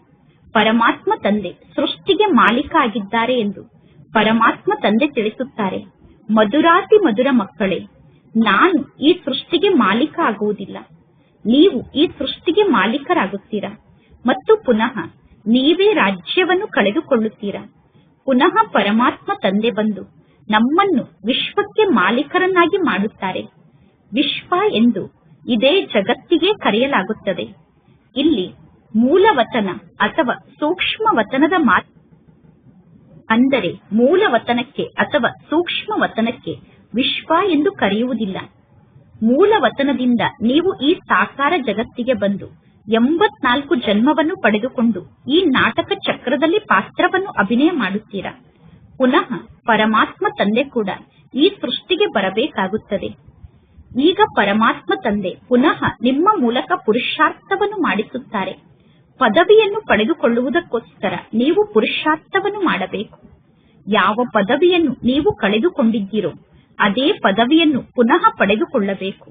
ಪರಮಾತ್ಮ ತಂದೆ ಸೃಷ್ಟಿಗೆ ಮಾಲೀಕ ಆಗಿದ್ದಾರೆ ಎಂದು. ಪರಮಾತ್ಮ ತಂದೆ ತಿಳಿಸುತ್ತಾರೆ, ಮಧುರಾತಿ ಮಧುರ ಮಕ್ಕಳೇ, ನಾನು ಈ ಸೃಷ್ಟಿಗೆ ಮಾಲೀಕ ಆಗುವುದಿಲ್ಲ, ನೀವು ಈ ಸೃಷ್ಟಿಗೆ ಮಾಲೀಕರಾಗುತ್ತೀರಾ ಮತ್ತು ಪುನಃ ನೀವೇ ರಾಜ್ಯವನ್ನು ಕಳೆದುಕೊಳ್ಳುತ್ತೀರಾ. ಪುನಃ ಪರಮಾತ್ಮ ತಂದೆ ಬಂದು ನಮ್ಮನ್ನು ವಿಶ್ವಕ್ಕೆ ಮಾಲೀಕರನ್ನಾಗಿ ಮಾಡುತ್ತಾರೆ. ವಿಶ್ವ ಎಂದು ಇದೇ ಜಗತ್ತಿಗೆ ಕರೆಯಲಾಗುತ್ತದೆ. ಇಲ್ಲಿ ಮೂಲವತನ ಅಥವಾ ಸೂಕ್ಷ್ಮ ವತನದ ಮಾತು, ಅಂದರೆ ಮೂಲವತನಕ್ಕೆ ಅಥವಾ ಸೂಕ್ಷ್ಮ ವತನಕ್ಕೆ ವಿಶ್ವ ಎಂದು ಕರೆಯುವುದಿಲ್ಲ. ಮೂಲವತನದಿಂದ ನೀವು ಈ ಸಾಕಾರ ಜಗತ್ತಿಗೆ ಬಂದು 84 ಜನ್ಮವನ್ನು ಪಡೆದುಕೊಂಡು ಈ ನಾಟಕ ಚಕ್ರದಲ್ಲಿ ಪಾತ್ರವನ್ನು ಅಭಿನಯ ಮಾಡುತ್ತೀರಾ. ಪುನಃ ಪರಮಾತ್ಮ ತಂದೆ ಕೂಡ ಈ ಸೃಷ್ಟಿಗೆ ಬರಬೇಕಾಗುತ್ತದೆ. ಈಗ ಪರಮಾತ್ಮ ತಂದೆ ಪುನಃ ನಿಮ್ಮ ಮೂಲಕ ಪುರುಷಾರ್ಥವನ್ನು ಮಾಡಿಸುತ್ತಾರೆ. ಪದವಿಯನ್ನು ಪಡೆದುಕೊಳ್ಳುವುದಕ್ಕೋಸ್ಕರ ನೀವು ಪುರುಷಾರ್ಥವನ್ನು ಮಾಡಬೇಕು. ಯಾವ ಪದವಿಯನ್ನು ನೀವು ಕಳೆದುಕೊಂಡಿದ್ದೀರೋ ಅದೇ ಪದವಿಯನ್ನು ಪುನಃ ಪಡೆದುಕೊಳ್ಳಬೇಕು.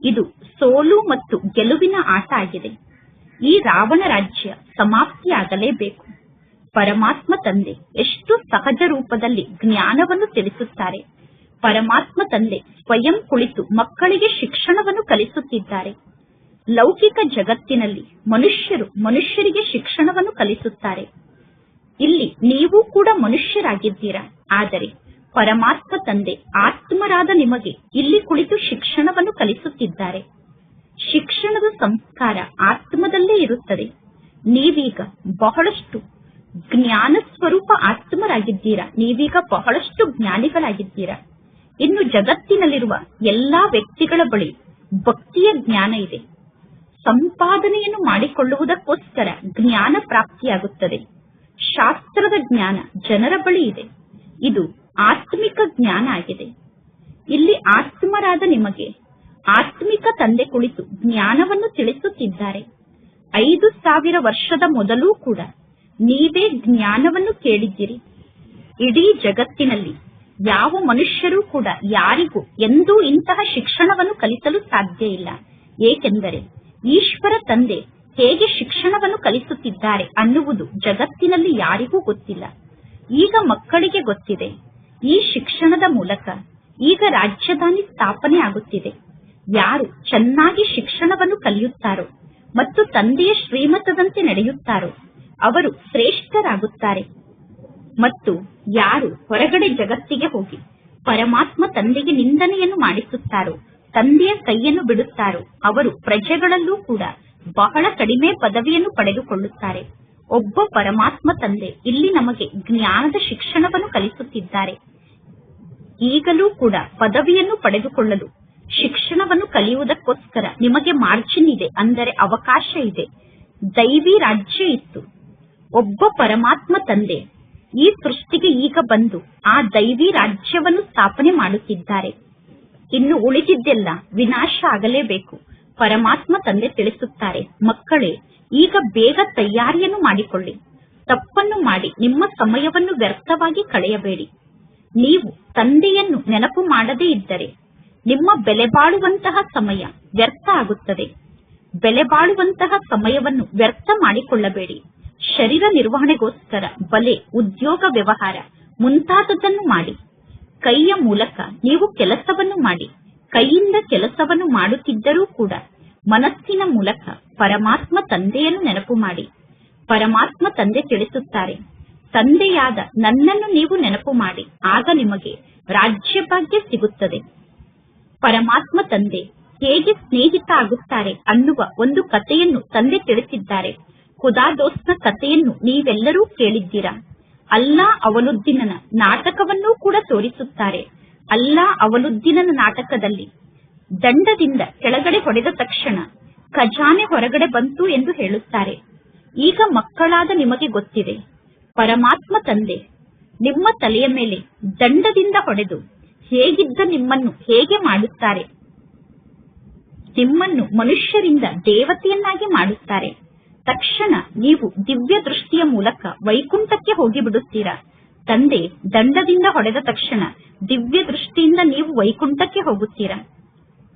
ಇದು ಸೋಲು ಮತ್ತು ಗೆಲುವಿನ ಆಟ ಆಗಿದೆ. ಈ ರಾವಣ ರಾಜ್ಯ ಸಮಾಪ್ತಿಯಾಗಲೇಬೇಕು. ಪರಮಾತ್ಮ ತಂದೆ ಎಷ್ಟು ಸಹಜ ರೂಪದಲ್ಲಿ ಜ್ಞಾನವನ್ನು ತಿಳಿಸುತ್ತಾರೆ. ಪರಮಾತ್ಮ ತಂದೆ ಸ್ವಯಂ ಕುಳಿತು ಮಕ್ಕಳಿಗೆ ಶಿಕ್ಷಣವನ್ನು ಕಲಿಸುತ್ತಿದ್ದಾರೆ. ಲೌಕಿಕ ಜಗತ್ತಿನಲ್ಲಿ ಮನುಷ್ಯರು ಮನುಷ್ಯರಿಗೆ ಶಿಕ್ಷಣವನ್ನು ಕಲಿಸುತ್ತಾರೆ. ಇಲ್ಲಿ ನೀವು ಕೂಡ ಮನುಷ್ಯರಾಗಿದ್ದೀರಾ. ಆದರೆ ಪರಮಾತ್ಮ ತಂದೆ ಆತ್ಮರಾದ ನಿಮಗೆ ಇಲ್ಲಿ ಕುಳಿತು ಶಿಕ್ಷಣವನ್ನು ಕಲಿಸುತ್ತಿದ್ದಾರೆ. ಶಿಕ್ಷಣದ ಸಂಸ್ಕಾರ ಆತ್ಮದಲ್ಲೇ ಇರುತ್ತದೆ. ನೀವೀಗ ಬಹಳಷ್ಟು ಜ್ಞಾನ ಸ್ವರೂಪ ಆತ್ಮರಾಗಿದ್ದೀರಾ. ನೀವೀಗ ಬಹಳಷ್ಟು ಜ್ಞಾನಿಗಳಾಗಿದ್ದೀರಾ. ಇನ್ನು ಜಗತ್ತಿನಲ್ಲಿರುವ ಎಲ್ಲಾ ವ್ಯಕ್ತಿಗಳ ಬಳಿ ಭಕ್ತಿಯ ಜ್ಞಾನ ಇದೆ. ಸಂಪಾದನೆಯನ್ನು ಮಾಡಿಕೊಳ್ಳುವುದಕ್ಕೋಸ್ಕರ ಜ್ಞಾನ ಪ್ರಾಪ್ತಿಯಾಗುತ್ತದೆ. ಶಾಸ್ತ್ರದ ಜ್ಞಾನ ಜನರ ಬಳಿ ಇದೆ. ಇದು ಆತ್ಮಿಕ ಜ್ಞಾನ ಆಗಿದೆ. ಇಲ್ಲಿ ಆತ್ಮರಾದ ನಿಮಗೆ ಆತ್ಮಿಕ ತಂದೆ ಕುಳಿತು ಜ್ಞಾನವನ್ನು ತಿಳಿಸುತ್ತಿದ್ದಾರೆ. 5000 ವರ್ಷದ ಮೊದಲೂ ಕೂಡ ನೀವೇ ಜ್ಞಾನವನ್ನು ಕೇಳಿದ್ದೀರಿ. ಇಡೀ ಜಗತ್ತಿನಲ್ಲಿ ಯಾವ ಮನುಷ್ಯರೂ ಕೂಡ ಯಾರಿಗೂ ಎಂದೂ ಇಂತಹ ಶಿಕ್ಷಣವನ್ನು ಕಲಿಸಲು ಸಾಧ್ಯ ಇಲ್ಲ. ಏಕೆಂದರೆ ಈಶ್ವರ ತಂದೆ ಹೇಗೆ ಶಿಕ್ಷಣವನ್ನು ಕಲಿಸುತ್ತಿದ್ದಾರೆ ಅನ್ನುವುದು ಜಗತ್ತಿನಲ್ಲಿ ಯಾರಿಗೂ ಗೊತ್ತಿಲ್ಲ. ಈಗ ಮಕ್ಕಳಿಗೆ ಗೊತ್ತಿದೆ. ಈ ಶಿಕ್ಷಣದ ಮೂಲಕ ಈಗ ರಾಜಧಾನಿ ಸ್ಥಾಪನೆ ಆಗುತ್ತಿದೆ. ಯಾರು ಚೆನ್ನಾಗಿ ಶಿಕ್ಷಣವನ್ನು ಕಲಿಯುತ್ತಾರೋ ಮತ್ತು ತಂದೆಯ ಶ್ರೀಮತದಂತೆ ನಡೆಯುತ್ತಾರೋ ಅವರು ಶ್ರೇಷ್ಠರಾಗುತ್ತಾರೆ. ಮತ್ತು ಯಾರು ಹೊರಗಡೆ ಜಗತ್ತಿಗೆ ಹೋಗಿ ಪರಮಾತ್ಮ ತಂದೆಗೆ ನಿಂದನೆಯನ್ನು ಮಾಡಿಸುತ್ತಾರೋ, ತಂದೆಯ ಕೈಯನ್ನು ಬಿಡುತ್ತಾರೋ, ಅವರು ಪ್ರಜೆಗಳಲ್ಲೂ ಕೂಡ ಬಹಳ ಕಡಿಮೆ ಪದವಿಯನ್ನು ಪಡೆದುಕೊಳ್ಳುತ್ತಾರೆ. ಒಬ್ಬ ಪರಮಾತ್ಮ ತಂದೆ ಇಲ್ಲಿ ನಮಗೆ ಜ್ಞಾನದ ಶಿಕ್ಷಣವನ್ನು ಕಲಿಸುತ್ತಿದ್ದಾರೆ. ಈಗಲೂ ಕೂಡ ಪದವಿಯನ್ನು ಪಡೆದುಕೊಳ್ಳಲು ಶಿಕ್ಷಣವನ್ನು ಕಲಿಯುವುದಕ್ಕೋಸ್ಕರ ನಿಮಗೆ ಮಾರ್ಜಿನ್ ಇದೆ, ಅಂದರೆ ಅವಕಾಶ ಇದೆ. ದೈವಿ ರಾಜ್ಯ ಇತ್ತು. ಒಬ್ಬ ಪರಮಾತ್ಮ ತಂದೆ ಈ ಸೃಷ್ಟಿಗೆ ಈಗ ಬಂದು ಆ ದೈವಿ ರಾಜ್ಯವನ್ನು ಸ್ಥಾಪನೆ ಮಾಡುತ್ತಿದ್ದಾರೆ. ಇನ್ನು ಉಳಿದಿದ್ದೆಲ್ಲ ವಿನಾಶ ಆಗಲೇಬೇಕು. ಪರಮಾತ್ಮ ತಂದೆ ತಿಳಿಸುತ್ತಾರೆ, ಮಕ್ಕಳೇ ಈಗ ಬೇಗ ತಯಾರಿಯನ್ನು ಮಾಡಿಕೊಳ್ಳಿ. ತಪ್ಪನ್ನು ಮಾಡಿ ನಿಮ್ಮ ಸಮಯವನ್ನು ವ್ಯರ್ಥವಾಗಿ ಕಳೆಯಬೇಡಿ. ನೀವು ತಂದೆಯನ್ನು ನೆನಪು ಮಾಡದೇ ಇದ್ದರೆ ನಿಮ್ಮ ಬೆಲೆ ಬಾಳುವಂತಹ ಸಮಯ ವ್ಯರ್ಥ ಆಗುತ್ತದೆ. ಬೆಲೆ ಬಾಳುವಂತಹ ಸಮಯವನ್ನು ವ್ಯರ್ಥ ಮಾಡಿಕೊಳ್ಳಬೇಡಿ. ಶರೀರ ನಿರ್ವಹಣೆಗೋಸ್ಕರ ಬಲೆ, ಉದ್ಯೋಗ, ವ್ಯವಹಾರ ಮುಂತಾದದ್ದನ್ನು ಮಾಡಿ. ಕೈಯ ಮೂಲಕ ನೀವು ಕೆಲಸವನ್ನು ಮಾಡಿ. ಕೈಯಿಂದ ಕೆಲಸವನ್ನು ಮಾಡುತ್ತಿದ್ದರೂ ಕೂಡ ಮನಸ್ಸಿನ ಮೂಲಕ ಪರಮಾತ್ಮ ತಂದೆಯನ್ನು ನೆನಪು ಮಾಡಿ. ಪರಮಾತ್ಮ ತಂದೆ ತಿಳಿಸುತ್ತಾರೆ, ತಂದೆಯಾದ ನನ್ನನ್ನು ನೀವು ನೆನಪು ಮಾಡಿ, ಆಗ ನಿಮಗೆ ರಾಜ್ಯಭಾಗ್ಯ ಸಿಗುತ್ತದೆ. ಪರಮಾತ್ಮ ತಂದೆ ಹೇಗೆ ಸ್ನೇಹಿತ ಆಗುತ್ತಾರೆ ಅನ್ನುವ ಒಂದು ಕಥೆಯನ್ನು ತಂದೆ ತಿಳಿಸಿದ್ದಾರೆ. ಖುದಾದೋಸ್ನ ಕಥೆಯನ್ನು ನೀವೆಲ್ಲರೂ ಕೇಳಿದ್ದೀರಾ. ಅಲ್ಲಾ ಅವಲುದ್ದೀನನ ನಾಟಕವನ್ನೂ ಕೂಡ ತೋರಿಸುತ್ತಾರೆ. ಅಲ್ಲಾ ಅವಲುದ್ದೀನನ ನಾಟಕದಲ್ಲಿ ದಂಡದಿಂದ ಕೆಳಗಡೆ ಹೊಡೆದ ತಕ್ಷಣ ಖಜಾನೆ ಹೊರಗಡೆ ಬಂತು ಎಂದು ಹೇಳುತ್ತಾರೆ. ಈಗ ಮಕ್ಕಳಾದ ನಿಮಗೆ ಗೊತ್ತಿದೆ, ಪರಮಾತ್ಮ ತಂದೆ ನಿಮ್ಮ ತಲೆಯ ಮೇಲೆ ದಂಡದಿಂದ ಹೊಡೆದು ಹೇಗಿದ್ದ ನಿಮ್ಮನ್ನು ಹೇಗೆ ಮಾಡುತ್ತಾರೆ, ನಿಮ್ಮನ್ನು ಮನುಷ್ಯರಿಂದ ದೇವತೆಯನ್ನಾಗಿ ಮಾಡುತ್ತಾರೆ. ತಕ್ಷಣ ನೀವು ದಿವ್ಯ ದೃಷ್ಟಿಯ ಮೂಲಕ ವೈಕುಂಠಕ್ಕೆ ಹೋಗಿಬಿಡುತ್ತೀರಾ. ತಂದೆ ದಂಡದಿಂದ ಹೊಡೆದ ತಕ್ಷಣ ದಿವ್ಯ ದೃಷ್ಟಿಯಿಂದ ನೀವು ವೈಕುಂಠಕ್ಕೆ ಹೋಗುತ್ತೀರಾ.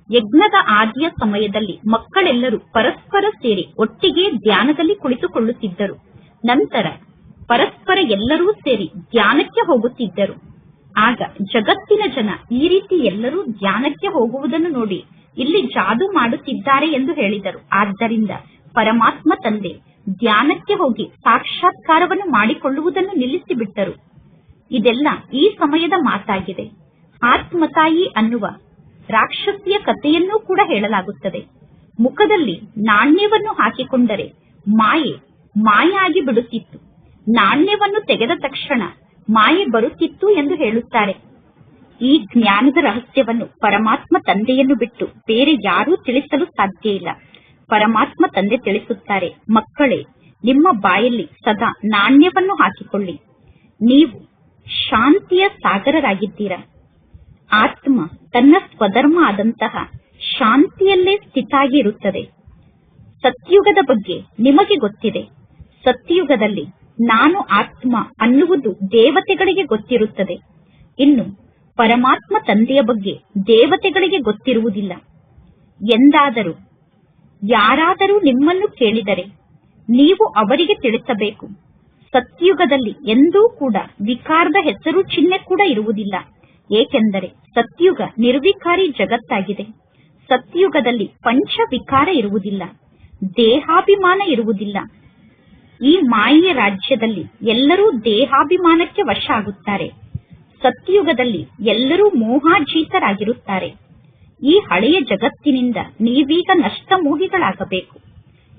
ಯಜ್ಞದ ಆದಿಯ ಸಮಯದಲ್ಲಿ ಮಕ್ಕಳೆಲ್ಲರೂ ಪರಸ್ಪರ ಸೇರಿ ಒಟ್ಟಿಗೆ ಧ್ಯಾನದಲ್ಲಿ ಕುಳಿತುಕೊಳ್ಳುತ್ತಿದ್ದರು. ನಂತರ ಪರಸ್ಪರ ಎಲ್ಲರೂ ಸೇರಿ ಧ್ಯಾನಕ್ಕೆ ಹೋಗುತ್ತಿದ್ದರು. ಆಗ ಜಗತ್ತಿನ ಜನ ಈ ರೀತಿ ಎಲ್ಲರೂ ಧ್ಯಾನಕ್ಕೆ ಹೋಗುವುದನ್ನು ನೋಡಿ ಇಲ್ಲಿ ಜಾದು ಮಾಡುತ್ತಿದ್ದಾರೆ ಎಂದು ಹೇಳಿದರು. ಆದ್ದರಿಂದ ಪರಮಾತ್ಮ ತಂದೆ ಧ್ಯಾನಕ್ಕೆ ಹೋಗಿ ಸಾಕ್ಷಾತ್ಕಾರವನ್ನು ಮಾಡಿಕೊಳ್ಳುವುದನ್ನು ನಿಲ್ಲಿಸಿಬಿಟ್ಟರು. ಇದೆಲ್ಲ ಈ ಸಮಯದ ಮಾತಾಗಿದೆ. ಆತ್ಮತಾಯಿ ಅನ್ನುವ ರಾಕ್ಷಸಿಯ ಕಥೆಯನ್ನೂ ಕೂಡ ಹೇಳಲಾಗುತ್ತದೆ. ಮುಖದಲ್ಲಿ ನಾಣ್ಯವನ್ನು ಹಾಕಿಕೊಂಡರೆ ಮಾಯೆ ಆಗಿ ಬಿಡುತ್ತಿತ್ತು. ನಾಣ್ಯವನ್ನು ತೆಗೆದ ತಕ್ಷಣ ಮಾಯೆ ಬರುತ್ತಿತ್ತು ಎಂದು ಹೇಳುತ್ತಾರೆ. ಈ ಜ್ಞಾನದ ರಹಸ್ಯವನ್ನು ಪರಮಾತ್ಮ ತಂದೆಯನ್ನು ಬಿಟ್ಟು ಬೇರೆ ಯಾರೂ ತಿಳಿಸಲು ಸಾಧ್ಯ ಇಲ್ಲ. ಪರಮಾತ್ಮ ತಂದೆ ತಿಳಿಸುತ್ತಾರೆ, ಮಕ್ಕಳೇ, ನಿಮ್ಮ ಬಾಯಲ್ಲಿ ಸದಾ ನಾಣ್ಯವನ್ನು ಹಾಕಿಕೊಳ್ಳಿ. ನೀವು ಶಾಂತಿಯ ಸಾಗರರಾಗಿದ್ದೀರಾ. ಆತ್ಮ ತನ್ನ ಸ್ವಧರ್ಮ ಆದಂತಹ ಶಾಂತಿಯಲ್ಲೇ ಸ್ಥಿತಾಗಿ ಇರುತ್ತದೆ. ಸತ್ಯುಗದ ಬಗ್ಗೆ ನಿಮಗೆ ಗೊತ್ತಿದೆ. ಸತ್ಯುಗದಲ್ಲಿ ನಾನು ಆತ್ಮ ಅನ್ನುವುದು ದೇವತೆಗಳಿಗೆ ಗೊತ್ತಿರುತ್ತದೆ. ಇನ್ನು ಪರಮಾತ್ಮ ತಂದೆಯ ಬಗ್ಗೆ ದೇವತೆಗಳಿಗೆ ಗೊತ್ತಿರುವುದಿಲ್ಲ. ಎಂದಾದರೂ ಯಾರಾದರೂ ನಿಮ್ಮನ್ನು ಕೇಳಿದರೆ ನೀವು ಅವರಿಗೆ ತಿಳಿಸಬೇಕು, ಸತ್ಯುಗದಲ್ಲಿ ಎಂದೂ ಕೂಡ ವಿಕಾರದ ಹೆಸರು ಚಿಹ್ನೆ ಕೂಡ ಇರುವುದಿಲ್ಲ. ಏಕೆಂದರೆ ಸತ್ಯುಗ ನಿರ್ವಿಕಾರಿ ಜಗತ್ತಾಗಿದೆ. ಸತ್ಯುಗದಲ್ಲಿ ಪಂಚ ವಿಕಾರ ಇರುವುದಿಲ್ಲ, ದೇಹಾಭಿಮಾನ ಇರುವುದಿಲ್ಲ. ಈ ಮಾಯೆಯ ರಾಜ್ಯದಲ್ಲಿ ಎಲ್ಲರೂ ದೇಹಾಭಿಮಾನಕ್ಕೆ ವಶ ಆಗುತ್ತಾರೆ. ಸತ್ಯುಗದಲ್ಲಿ ಎಲ್ಲರೂ ಮೋಹಾಜೀತರಾಗಿರುತ್ತಾರೆ. ಈ ಹಳೆಯ ಜಗತ್ತಿನಿಂದ ನೀವೀಗ ನಷ್ಟಮೋಹಿಗಳಾಗಬೇಕು.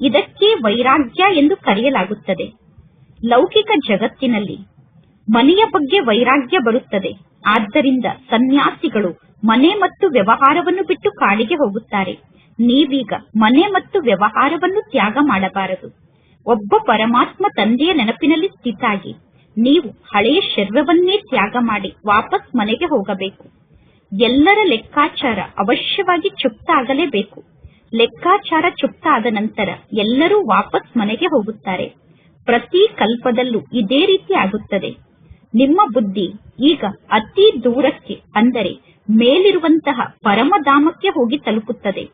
ಇದಕ್ಕೆ ವೈರಾಗ್ಯ ಎಂದು ಕರೆಯಲಾಗುತ್ತದೆ. ಲೌಕಿಕ ಜಗತ್ತಿನಲ್ಲಿ ಮನೆಯ ಬಗ್ಗೆ ವೈರಾಗ್ಯ ಬರುತ್ತದೆ. ಆದ್ದರಿಂದ ಸನ್ಯಾಸಿಗಳು ಮನೆ ಮತ್ತು ವ್ಯವಹಾರವನ್ನು ಬಿಟ್ಟು ಕಾಡಿಗೆ ಹೋಗುತ್ತಾರೆ. ನೀವೀಗ ಮನೆ ಮತ್ತು ವ್ಯವಹಾರವನ್ನು ತ್ಯಾಗ ಮಾಡಬಾರದು. ಒಬ್ಬ ಪರಮಾತ್ಮ ತಂದೆಯ ನೆನಪಿನಲ್ಲಿ ಸ್ಥಿತಾಗಿ ನೀವು ಹಳೆಯ ಶರೀರವನ್ನೇ ತ್ಯಾಗ ಮಾಡಿ ವಾಪಸ್ ಮನೆಗೆ ಹೋಗಬೇಕು. ಎಲ್ಲರ ಲೆಕ್ಕಾಚಾರ ಅವಶ್ಯವಾಗಿ ಚುಕ್ತ ಆಗಲೇಬೇಕು. ಲೆಕ್ಕಾಚಾರ ಚುಕ್ತ ಆದ ನಂತರ ಎಲ್ಲರೂ ವಾಪಸ್ ಮನೆಗೆ ಹೋಗುತ್ತಾರೆ. ಪ್ರತಿ ಕಲ್ಪದಲ್ಲೂ ಇದೇ ರೀತಿ ಆಗುತ್ತದೆ. ನಿಮ್ಮ ಬುದ್ಧಿ ಈಗ ಅತಿ ದೂರಕ್ಕೆ, ಅಂದರೆ ಮೇಲಿರುವಂತಹ ಪರಮಧಾಮಕ್ಕೆ ಹೋಗಿ ತಲುಪುತ್ತದೆ.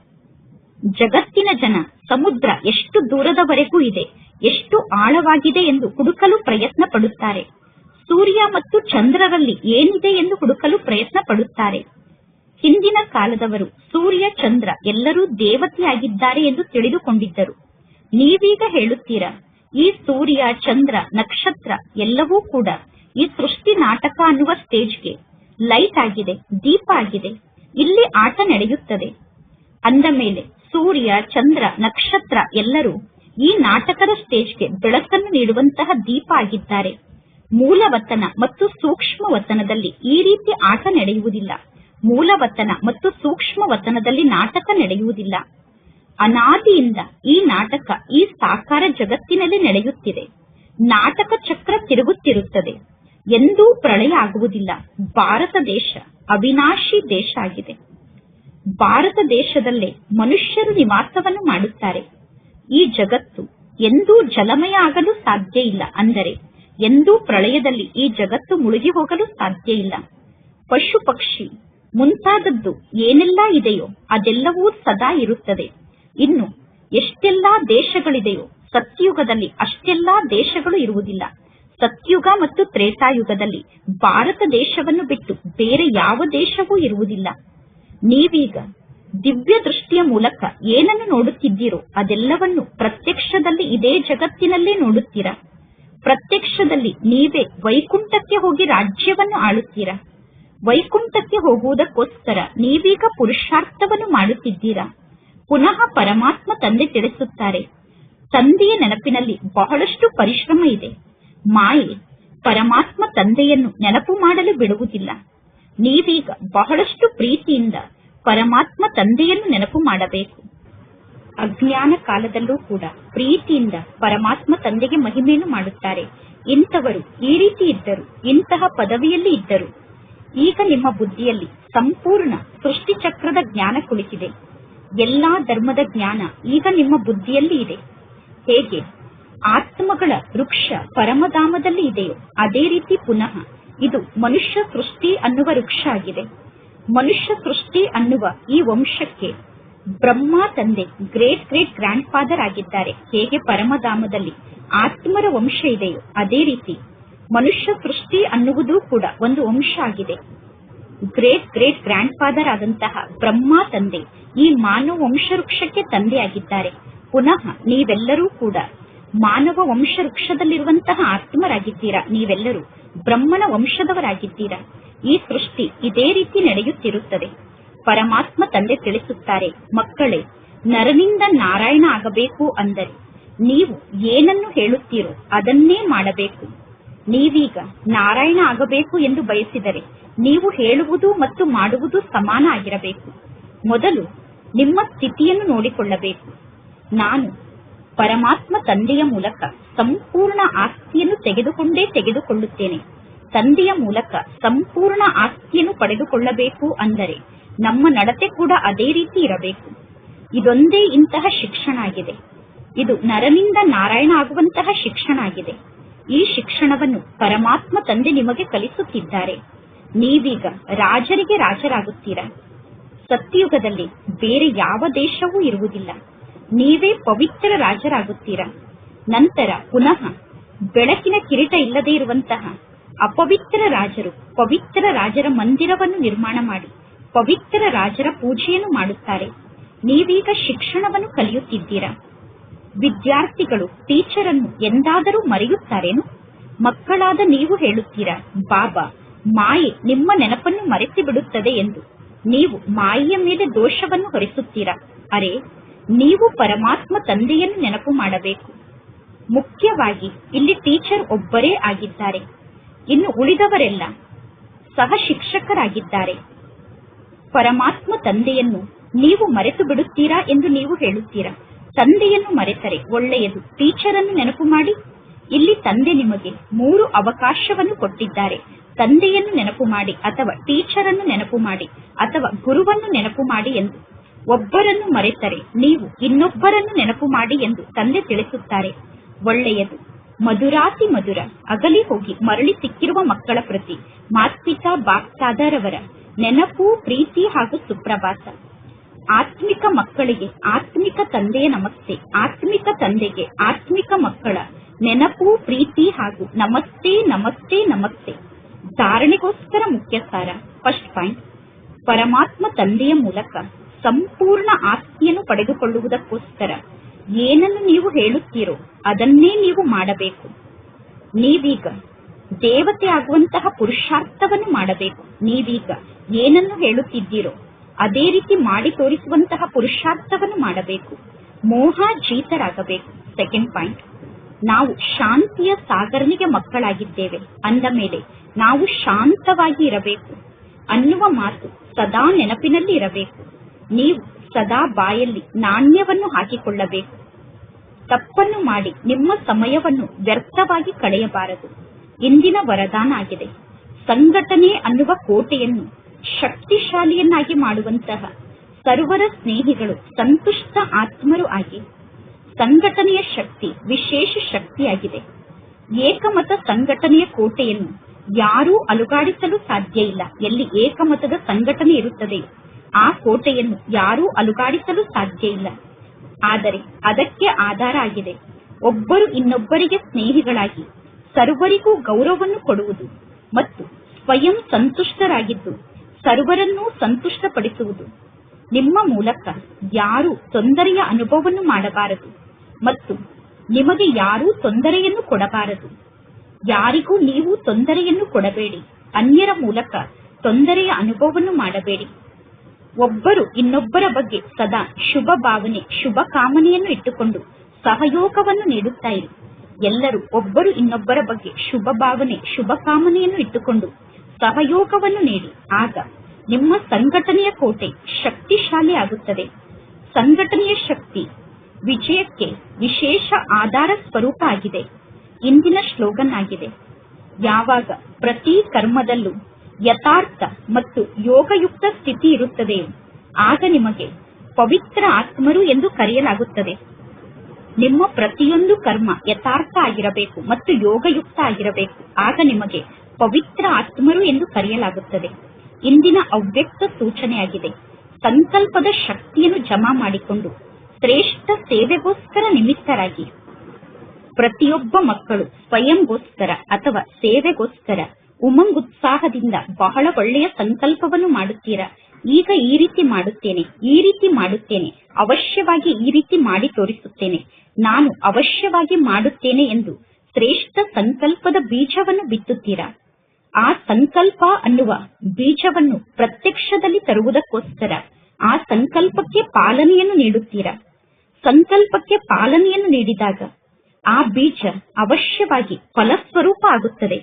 ಜಗತ್ತಿನ ಜನ ಸಮುದ್ರ ಎಷ್ಟು ದೂರದವರೆಗೂ ಇದೆ, ಎಷ್ಟು ಆಳವಾಗಿದೆ ಎಂದು ಹುಡುಕಲು ಪ್ರಯತ್ನ ಪಡುತ್ತಾರೆ. ಸೂರ್ಯ ಮತ್ತು ಚಂದ್ರರಲ್ಲಿ ಏನಿದೆ ಎಂದು ಹುಡುಕಲು ಪ್ರಯತ್ನ ಪಡುತ್ತಾರೆ. ಹಿಂದಿನ ಕಾಲದವರು ಸೂರ್ಯ ಚಂದ್ರ ಎಲ್ಲರೂ ದೇವತೆಯಾಗಿದ್ದಾರೆ ಎಂದು ತಿಳಿದುಕೊಂಡಿದ್ದರು. ನೀವೀಗ ಹೇಳುತ್ತೀರಾ, ಈ ಸೂರ್ಯ ಚಂದ್ರ ನಕ್ಷತ್ರ ಎಲ್ಲವೂ ಕೂಡ ಈ ಸೃಷ್ಟಿ ನಾಟಕ ಅನ್ನುವ ಸ್ಟೇಜ್ಗೆ ಲೈಟ್ ಆಗಿದೆ, ದೀಪ ಆಗಿದೆ. ಇಲ್ಲಿ ಆಟ ನಡೆಯುತ್ತದೆ. ಅಂದ ಮೇಲೆ ಸೂರ್ಯ ಚಂದ್ರ ನಕ್ಷತ್ರ ಎಲ್ಲರೂ ಈ ನಾಟಕದ ಸ್ಟೇಜ್ಗೆ ಬೆಳಕನ್ನು ನೀಡುವಂತಹ ದೀಪ ಆಗಿದ್ದಾರೆ. ಮೂಲವತನ ಮತ್ತು ಸೂಕ್ಷ್ಮ ವತನದಲ್ಲಿ ಈ ರೀತಿ ಆಟ ನಡೆಯುವುದಿಲ್ಲ. ಮೂಲವತನ ಮತ್ತು ಸೂಕ್ಷ್ಮ ವತನದಲ್ಲಿ ನಾಟಕ ನಡೆಯುವುದಿಲ್ಲ. ಅನಾದಿಯಿಂದ ಈ ನಾಟಕ ಈ ಸಾಕಾರ ಜಗತ್ತಿನಲ್ಲಿ ನಡೆಯುತ್ತಿದೆ. ನಾಟಕ ಚಕ್ರ ತಿರುಗುತ್ತಿರುತ್ತದೆ. ಎಂದೂ ಪ್ರಳಯ ಆಗುವುದಿಲ್ಲ. ಭಾರತ ದೇಶ ಅವಿನಾಶಿ ದೇಶ ಆಗಿದೆ. ಭಾರತ ದೇಶದಲ್ಲೇ ಮನುಷ್ಯರು ನಿವಾಸವನ್ನು ಮಾಡುತ್ತಾರೆ. ಈ ಜಗತ್ತು ಎಂದೂ ಜಲಮಯ ಆಗಲು ಸಾಧ್ಯ ಇಲ್ಲ. ಅಂದರೆ ಎಂದೂ ಪ್ರಳಯದಲ್ಲಿ ಈ ಜಗತ್ತು ಮುಳುಗಿ ಹೋಗಲು ಸಾಧ್ಯ ಇಲ್ಲ. ಪಶು ಪಕ್ಷಿ ಮುಂತಾದದ್ದು ಏನೆಲ್ಲ ಇದೆಯೋ ಅದೆಲ್ಲವೂ ಸದಾ ಇರುತ್ತದೆ. ಇನ್ನು ಎಷ್ಟೆಲ್ಲಾ ದೇಶಗಳಿದೆಯೋ ಸತ್ಯುಗದಲ್ಲಿ ಅಷ್ಟೆಲ್ಲಾ ದೇಶಗಳು ಇರುವುದಿಲ್ಲ. ಸತ್ಯುಗ ಮತ್ತು ತ್ರೇತಾಯುಗದಲ್ಲಿ ಭಾರತ ದೇಶವನ್ನು ಬಿಟ್ಟು ಬೇರೆ ಯಾವ ದೇಶವೂ ಇರುವುದಿಲ್ಲ. ನೀವೀಗ ದಿವ್ಯ ದೃಷ್ಟಿಯ ಮೂಲಕ ಏನನ್ನು ನೋಡುತ್ತಿದ್ದೀರೋ ಅದೆಲ್ಲವನ್ನು ಪ್ರತ್ಯಕ್ಷದಲ್ಲಿ ಇದೇ ಜಗತ್ತಿನಲ್ಲೇ ನೋಡುತ್ತೀರಾ. ಪ್ರತ್ಯಕ್ಷದಲ್ಲಿ ನೀವೇ ವೈಕುಂಠಕ್ಕೆ ಹೋಗಿ ರಾಜ್ಯವನ್ನು ಆಳುತ್ತೀರಾ. ವೈಕುಂಠಕ್ಕೆ ಹೋಗುವುದಕ್ಕೋಸ್ಕರ ನೀವೀಗ ಪುರುಷಾರ್ಥವನ್ನು ಮಾಡುತ್ತಿದ್ದೀರಾ. ಪುನಃ ಪರಮಾತ್ಮ ತಂದೆ ತಿಳಿಸುತ್ತಾರೆ, ತಂದೆಯ ನೆನಪಿನಲ್ಲಿ ಬಹಳಷ್ಟು ಪರಿಶ್ರಮ ಇದೆ. ಮಾಯೆ ಪರಮಾತ್ಮ ತಂದೆಯನ್ನು ನೆನಪು ಮಾಡಲು ಬಿಡುವುದಿಲ್ಲ. ನೀವೀಗ ಬಹಳಷ್ಟು ಪ್ರೀತಿಯಿಂದ ಪರಮಾತ್ಮ ತಂದೆಯನ್ನು ನೆನಪು ಮಾಡಬೇಕು. ಅಜ್ಞಾನ ಕಾಲದಲ್ಲೂ ಕೂಡ ಪ್ರೀತಿಯಿಂದ ಪರಮಾತ್ಮ ತಂದೆಗೆ ಮಹಿಮೆಯನ್ನು ಮಾಡುತ್ತಾರೆ. ಇಂಥವರು ಈ ರೀತಿ ಇದ್ದರು, ಇಂತಹ ಪದವಿಯಲ್ಲಿ ಇದ್ದರು. ಈಗ ನಿಮ್ಮ ಬುದ್ಧಿಯಲ್ಲಿ ಸಂಪೂರ್ಣ ಸೃಷ್ಟಿ ಚಕ್ರದ ಜ್ಞಾನ ಕುಳಿತಿದೆ. ಎಲ್ಲಾ ಧರ್ಮದ ಜ್ಞಾನ ಈಗ ನಿಮ್ಮ ಬುದ್ಧಿಯಲ್ಲಿ ಇದೆ. ಹೇಗೆ ಆತ್ಮಗಳ ವೃಕ್ಷ ಪರಮಧಾಮದಲ್ಲಿ ಇದೆಯೋ ಅದೇ ರೀತಿ ಪುನಃ ಇದು ಮನುಷ್ಯ ಸೃಷ್ಟಿ ಅನ್ನುವ ವೃಕ್ಷ ಆಗಿದೆ. ಮನುಷ್ಯ ಸೃಷ್ಟಿ ಅನ್ನುವ ಈ ವಂಶಕ್ಕೆ ಬ್ರಹ್ಮ ತಂದೆ ಗ್ರೇಟ್ ಗ್ರೇಟ್ ಗ್ರ್ಯಾಂಡ್ ಫಾದರ್ ಆಗಿದ್ದಾರೆ. ಹೇಗೆ ಪರಮಧಾಮದಲ್ಲಿ ಆತ್ಮರ ವಂಶ ಇದೆಯೋ ಅದೇ ರೀತಿ ಮನುಷ್ಯ ಸೃಷ್ಟಿ ಅನ್ನುವುದು ಕೂಡ ಒಂದು ವಂಶ ಆಗಿದೆ. ಗ್ರೇಟ್ ಗ್ರೇಟ್ ಗ್ರ್ಯಾಂಡ್ ಫಾದರ್ ಆದಂತಹ ಬ್ರಹ್ಮ ತಂದೆ ಈ ಮಾನವ ವಂಶ ವೃಕ್ಷಕ್ಕೆ ತಂದೆ ಆಗಿದ್ದಾರೆ. ಪುನಃ ನೀವೆಲ್ಲರೂ ಕೂಡ ಮಾನವ ವಂಶ ವೃಕ್ಷದಲ್ಲಿರುವಂತಹ ಆತ್ಮರಾಗಿದ್ದೀರಾ. ನೀವೆಲ್ಲರೂ ಬ್ರಹ್ಮನ ವಂಶದವರಾಗಿದ್ದೀರಾ. ಈ ಸೃಷ್ಟಿ ಇದೇ ರೀತಿ ನಡೆಯುತ್ತಿರುತ್ತದೆ. ಪರಮಾತ್ಮ ತಂದೆ ತಿಳಿಸುತ್ತಾರೆ, ಮಕ್ಕಳೇ, ನರನಿಂದ ನಾರಾಯಣ ಆಗಬೇಕು ಅಂದರೆ ನೀವು ಏನನ್ನು ಹೇಳುತ್ತೀರೋ ಅದನ್ನೇ ಮಾಡಬೇಕು. ನೀವೀಗ ನಾರಾಯಣ ಆಗಬೇಕು ಎಂದು ಬಯಸಿದರೆ ನೀವು ಹೇಳುವುದು ಮತ್ತು ಮಾಡುವುದು ಸಮಾನ ಆಗಿರಬೇಕು. ಮೊದಲು ನಿಮ್ಮ ಸ್ಥಿತಿಯನ್ನು ನೋಡಿಕೊಳ್ಳಬೇಕು. ನಾನು ಪರಮಾತ್ಮ ತಂದೆಯ ಮೂಲಕ ಸಂಪೂರ್ಣ ಆಸ್ತಿಯನ್ನು ತೆಗೆದುಕೊಳ್ಳುತ್ತೇನೆ. ತಂದೆಯ ಮೂಲಕ ಸಂಪೂರ್ಣ ಆಸ್ತಿಯನ್ನು ಪಡೆದುಕೊಳ್ಳಬೇಕು ಅಂದರೆ ನಮ್ಮ ನಡತೆ ಕೂಡ ಅದೇ ರೀತಿ ಇರಬೇಕು. ಇದೊಂದೇ ಇಂತಹ ಶಿಕ್ಷಣ ಆಗಿದೆ. ಇದು ನರನಿಂದ ನಾರಾಯಣ ಆಗುವಂತಹ ಶಿಕ್ಷಣ ಆಗಿದೆ. ಈ ಶಿಕ್ಷಣವನ್ನು ಪರಮಾತ್ಮ ತಂದೆ ನಿಮಗೆ ಕಲಿಸುತ್ತಿದ್ದಾರೆ. ನೀವೀಗ ರಾಜರಿಗೆ ರಾಜರಾಗುತ್ತೀರಾ. ಸತ್ಯಯುಗದಲ್ಲಿ ಬೇರೆ ಯಾವ ದೇಶವೂ ಇರುವುದಿಲ್ಲ. ನೀವೇ ಪವಿತ್ರ ರಾಜರಾಗುತ್ತೀರಾ. ನಂತರ ಪುನಃ ಬೆಳಕಿನ ಕಿರೀಟ ಇಲ್ಲದೆ ಇರುವಂತಹ ಅಪವಿತ್ರ ರಾಜರು ಪವಿತ್ರ ರಾಜರ ಮಂದಿರವನ್ನು ನಿರ್ಮಾಣ ಮಾಡಿ ಪವಿತ್ರ ರಾಜರ ಪೂಜೆಯನ್ನು ಮಾಡುತ್ತಾರೆ. ನೀವೀಗ ಶಿಕ್ಷಣವನ್ನು ಕಲಿಯುತ್ತಿದ್ದೀರಾ. ವಿದ್ಯಾರ್ಥಿಗಳು ಟೀಚರ್ ಅನ್ನು ಎಂದಾದರೂ ಮರೆಯುತ್ತಾರೇನು? ಮಕ್ಕಳಾದ ನೀವು ಹೇಳುತ್ತೀರಾ, ಬಾಬಾ, ಮಾಯೆ ನಿಮ್ಮ ನೆನಪನ್ನು ಮರೆಸಿ ಬಿಡುತ್ತದೆ ಎಂದು. ನೀವು ಮಾಯೆಯ ಮೇಲೆ ದೋಷವನ್ನು ಹೊರಿಸುತ್ತೀರಾ. ಅರೆ, ನೀವು ಪರಮಾತ್ಮ ತಂದೆಯನ್ನು ನೆನಪು ಮಾಡಬೇಕು. ಮುಖ್ಯವಾಗಿ ಇಲ್ಲಿ ಟೀಚರ್ ಒಬ್ಬರೇ ಆಗಿದ್ದಾರೆ. ಇನ್ನು ಉಳಿದವರೆಲ್ಲ ಸಹ ಶಿಕ್ಷಕರಾಗಿದ್ದಾರೆ. ಪರಮಾತ್ಮ ತಂದೆಯನ್ನು ನೀವು ಮರೆತು ಬಿಡುತ್ತೀರಾ ಎಂದು ನೀವು ಹೇಳುತ್ತೀರಾ. ತಂದೆಯನ್ನು ಮರೆತರೆ ಒಳ್ಳೆಯದು, ಟೀಚರ್ ಅನ್ನು ನೆನಪು ಮಾಡಿ. ಇಲ್ಲಿ ತಂದೆ ನಿಮಗೆ 3 ಅವಕಾಶವನ್ನು ಕೊಟ್ಟಿದ್ದಾರೆ. ತಂದೆಯನ್ನು ನೆನಪು ಮಾಡಿ, ಅಥವಾ ಟೀಚರ್ ಅನ್ನು ನೆನಪು ಮಾಡಿ, ಅಥವಾ ಗುರುವನ್ನು ನೆನಪು ಮಾಡಿ ಎಂದು. ಒಬ್ಬರನ್ನು ಮರೆತರೆ ನೀವು ಇನ್ನೊಬ್ಬರನ್ನು ನೆನಪು ಮಾಡಿ ಎಂದು ತಂದೆ ತಿಳಿಸುತ್ತಾರೆ. ಒಳ್ಳೆಯದು. ಮಧುರಾತಿ ಮಧುರ ಅಗಲಿ ಹೋಗಿ ಮರಳಿ ಸಿಕ್ಕಿರುವ ಮಕ್ಕಳ ಪ್ರತಿ ಮಾತ್ಪಿತಾ ಬಾಪ್ತಾದರವರ ನೆನಪು, ಪ್ರೀತಿ ಹಾಗೂ ಸುಪ್ರಭಾತ. ಆತ್ಮಿಕ ಮಕ್ಕಳಿಗೆ ಆತ್ಮಿಕ ತಂದೆಯ ನಮಸ್ತೆ. ಆತ್ಮಿಕ ತಂದೆಗೆ ಆತ್ಮಿಕ ಮಕ್ಕಳ ನೆನಪು, ಪ್ರೀತಿ ಹಾಗೂ ನಮಸ್ತೆ ನಮಸ್ತೆ ನಮಸ್ತೆ. ಧಾರಣೆಗೋಸ್ಕರ ಮುಖ್ಯ ಸಾರ. ಫಸ್ಟ್ ಪಾಯಿಂಟ್, ಪರಮಾತ್ಮ ತಂದೆಯ ಮೂಲಕ ಸಂಪೂರ್ಣ ಆಸ್ತಿಯನ್ನು ಪಡೆದುಕೊಳ್ಳುವುದಕ್ಕೋಸ್ಕರ ಏನನ್ನು ನೀವು ಹೇಳುತ್ತೀರೋ ಅದನ್ನೇ ನೀವು ಮಾಡಬೇಕು. ನೀವೀಗ ದೇವತೆ ಆಗುವಂತಹ ಪುರುಷಾರ್ಥವನ್ನು ಮಾಡಬೇಕು. ನೀವೀಗ ಏನನ್ನು ಹೇಳುತ್ತಿದ್ದೀರೋ ಅದೇ ರೀತಿ ಮಾಡಿ ತೋರಿಸುವಂತಹ ಪುರುಷಾರ್ಥವನ್ನು ಮಾಡಬೇಕು. ಮೋಹಾಜೀತರಾಗಬೇಕು. ಸೆಕೆಂಡ್ ಪಾಯಿಂಟ್, ನಾವು ಶಾಂತಿಯ ಸಾಗರನಿಗೆ ಮಕ್ಕಳಾಗಿದ್ದೇವೆ ಅಂದ ಮೇಲೆ ನಾವು ಶಾಂತವಾಗಿ ಇರಬೇಕು ಅನ್ನುವ ಮಾತು ಸದಾ ನೆನಪಿನಲ್ಲಿ ಇರಬೇಕು. ನೀವು ಸದಾ ಬಾಯಲ್ಲಿ ನಾಣ್ಯವನ್ನು ಹಾಕಿಕೊಳ್ಳಬೇಕು. ತಪ್ಪನ್ನು ಮಾಡಿ ನಿಮ್ಮ ಸಮಯವನ್ನು ವ್ಯರ್ಥವಾಗಿ ಕಳೆಯಬಾರದು. ಇಂದಿನ ವರದಾನ ಆಗಿದೆ. ಸಂಘಟನೆ ಅನ್ನುವ ಕೋಟೆಯನ್ನು ಶಕ್ತಿಶಾಲಿಯನ್ನಾಗಿ ಮಾಡುವಂತಹ ಸರ್ವರ ಸ್ನೇಹಿಗಳು ಸಂತುಷ್ಟ ಆತ್ಮರು ಆಗಿ. ಸಂಘಟನೆಯ ಶಕ್ತಿ ವಿಶೇಷ ಶಕ್ತಿಯಾಗಿದೆ. ಏಕಮತ ಸಂಘಟನೆಯ ಕೋಟೆಯನ್ನು ಯಾರೂ ಅಲುಗಾಡಿಸಲು ಸಾಧ್ಯ ಇಲ್ಲ. ಎಲ್ಲಿ ಏಕಮತದ ಸಂಘಟನೆ ಇರುತ್ತದೆಯೋ ಆ ಕೋಟೆಯನ್ನು ಯಾರೂ ಅಲುಗಾಡಿಸಲು ಸಾಧ್ಯ ಇಲ್ಲ. ಆದರೆ ಅದಕ್ಕೆ ಆಧಾರ ಆಗಿದೆ ಒಬ್ಬರು ಇನ್ನೊಬ್ಬರಿಗೆ ಸ್ನೇಹಿಗಳಾಗಿ ಸರ್ವರಿಗೂ ಗೌರವವನ್ನು ಕೊಡುವುದು ಮತ್ತು ಸ್ವಯಂ ಸಂತುಷ್ಟರಾಗಿದ್ದು ಸರ್ವರನ್ನೂ ಸಂತುಷ್ಟಪಡಿಸುವುದು. ನಿಮ್ಮ ಮೂಲಕ ಯಾರೂ ತೊಂದರೆಯ ಅನುಭವವನ್ನು ಮಾಡಬಾರದು ಮತ್ತು ನಿಮಗೆ ಯಾರೂ ತೊಂದರೆಯನ್ನು ಕೊಡಬಾರದು. ಯಾರಿಗೂ ನೀವು ತೊಂದರೆಯನ್ನು ಕೊಡಬೇಡಿ. ಅನ್ಯರ ಮೂಲಕ ತೊಂದರೆಯ ಅನುಭವವನ್ನು ಮಾಡಬೇಡಿ. ಒಬ್ಬರು ಇನ್ನೊಬ್ಬರ ಬಗ್ಗೆ ಸದಾ ಶುಭ ಭಾವನೆ, ಶುಭ ಕಾಮನೆಯನ್ನು ಇಟ್ಟುಕೊಂಡು ಸಹಯೋಗವನ್ನು ನೀಡುತ್ತಾ ಇರಿ. ಎಲ್ಲರೂ ಒಬ್ಬರು ಇನ್ನೊಬ್ಬರ ಬಗ್ಗೆ ಶುಭ ಭಾವನೆ, ಶುಭ ಕಾಮನೆಯನ್ನು ಇಟ್ಟುಕೊಂಡು ಸಹಯೋಗವನ್ನು ನೀಡಿ. ಆಗ ನಿಮ್ಮ ಸಂಘಟನೆಯ ಕೋಟೆ ಶಕ್ತಿಶಾಲಿ ಆಗುತ್ತದೆ. ಸಂಘಟನೆಯ ಶಕ್ತಿ ವಿಜಯಕ್ಕೆ ವಿಶೇಷ ಆಧಾರ ಸ್ವರೂಪ ಆಗಿದೆ. ಇಂದಿನ ಸ್ಲೋಗನ್ ಆಗಿದೆ, ಯಾವಾಗ ಪ್ರತಿ ಕರ್ಮದಲ್ಲೂ ಯಥಾರ್ಥ ಮತ್ತು ಯೋಗಯುಕ್ತ ಸ್ಥಿತಿ ಇರುತ್ತದೆಯೋ ಆಗ ನಿಮಗೆ ಪವಿತ್ರ ಆತ್ಮರು ಎಂದು ಕರೆಯಲಾಗುತ್ತದೆ. ನಿಮ್ಮ ಪ್ರತಿಯೊಂದು ಕರ್ಮ ಯಥಾರ್ಥ ಆಗಿರಬೇಕು ಮತ್ತು ಯೋಗಯುಕ್ತ ಆಗಿರಬೇಕು. ಆಗ ನಿಮಗೆ ಪವಿತ್ರ ಆತ್ಮರು ಎಂದು ಕರೆಯಲಾಗುತ್ತದೆ. ಇಂದಿನ ಅವ್ಯಕ್ತ ಸೂಚನೆಯಾಗಿದೆ, ಸಂಕಲ್ಪದ ಶಕ್ತಿಯನ್ನು ಜಮಾ ಮಾಡಿಕೊಂಡು ಶ್ರೇಷ್ಠ ಸೇವೆಗೋಸ್ಕರ ನಿಮಿತ್ತರಾಗಿ. ಪ್ರತಿಯೊಬ್ಬ ಮಕ್ಕಳು ಸ್ವಯಂಗೋಸ್ಕರ ಅಥವಾ ಸೇವೆಗೋಸ್ಕರ ಉಮಂಗುತ್ಸಾಹದಿಂದ ಬಹಳ ಒಳ್ಳೆಯ ಸಂಕಲ್ಪವನ್ನು ಮಾಡುತ್ತೀರಾ. ಈಗ ಈ ರೀತಿ ಮಾಡುತ್ತೇನೆ, ಈ ರೀತಿ ಮಾಡುತ್ತೇನೆ, ಅವಶ್ಯವಾಗಿ ಈ ರೀತಿ ಮಾಡಿ ತೋರಿಸುತ್ತೇನೆ, ನಾನು ಅವಶ್ಯವಾಗಿ ಮಾಡುತ್ತೇನೆ ಎಂದು ಶ್ರೇಷ್ಠ ಸಂಕಲ್ಪದ ಬೀಜವನ್ನು ಬಿತ್ತುತ್ತೀರಾ. ಆ ಸಂಕಲ್ಪ ಅನ್ನುವ ಬೀಜವನ್ನು ಪ್ರತ್ಯಕ್ಷದಲ್ಲಿ ತರುವುದಕ್ಕೋಸ್ಕರ ಆ ಸಂಕಲ್ಪಕ್ಕೆ ಪಾಲನೆಯನ್ನು ನೀಡುತ್ತೀರಾ. ಸಂಕಲ್ಪಕ್ಕೆ ಪಾಲನೆಯನ್ನು ನೀಡಿದಾಗ ಆ ಬೀಜ ಅವಶ್ಯವಾಗಿ ಫಲಸ್ವರೂಪ ಆಗುತ್ತದೆ.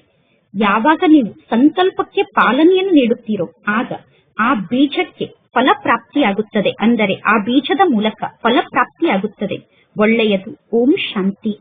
ಯಾವಾಗ ನೀವು ಸಂಕಲ್ಪಕ್ಕೆ ಪಾಲನೆಯನ್ನು ನೀಡುತ್ತೀರೋ ಆಗ ಆ ಬೀಜಕ್ಕೆ ಫಲಪ್ರಾಪ್ತಿಯಾಗುತ್ತದೆ. ಅಂದರೆ ಆ ಬೀಜದ ಮೂಲಕ ಫಲಪ್ರಾಪ್ತಿಯಾಗುತ್ತದೆ. ಒಳ್ಳೆಯದು. ಓಂ ಶಾಂತಿ.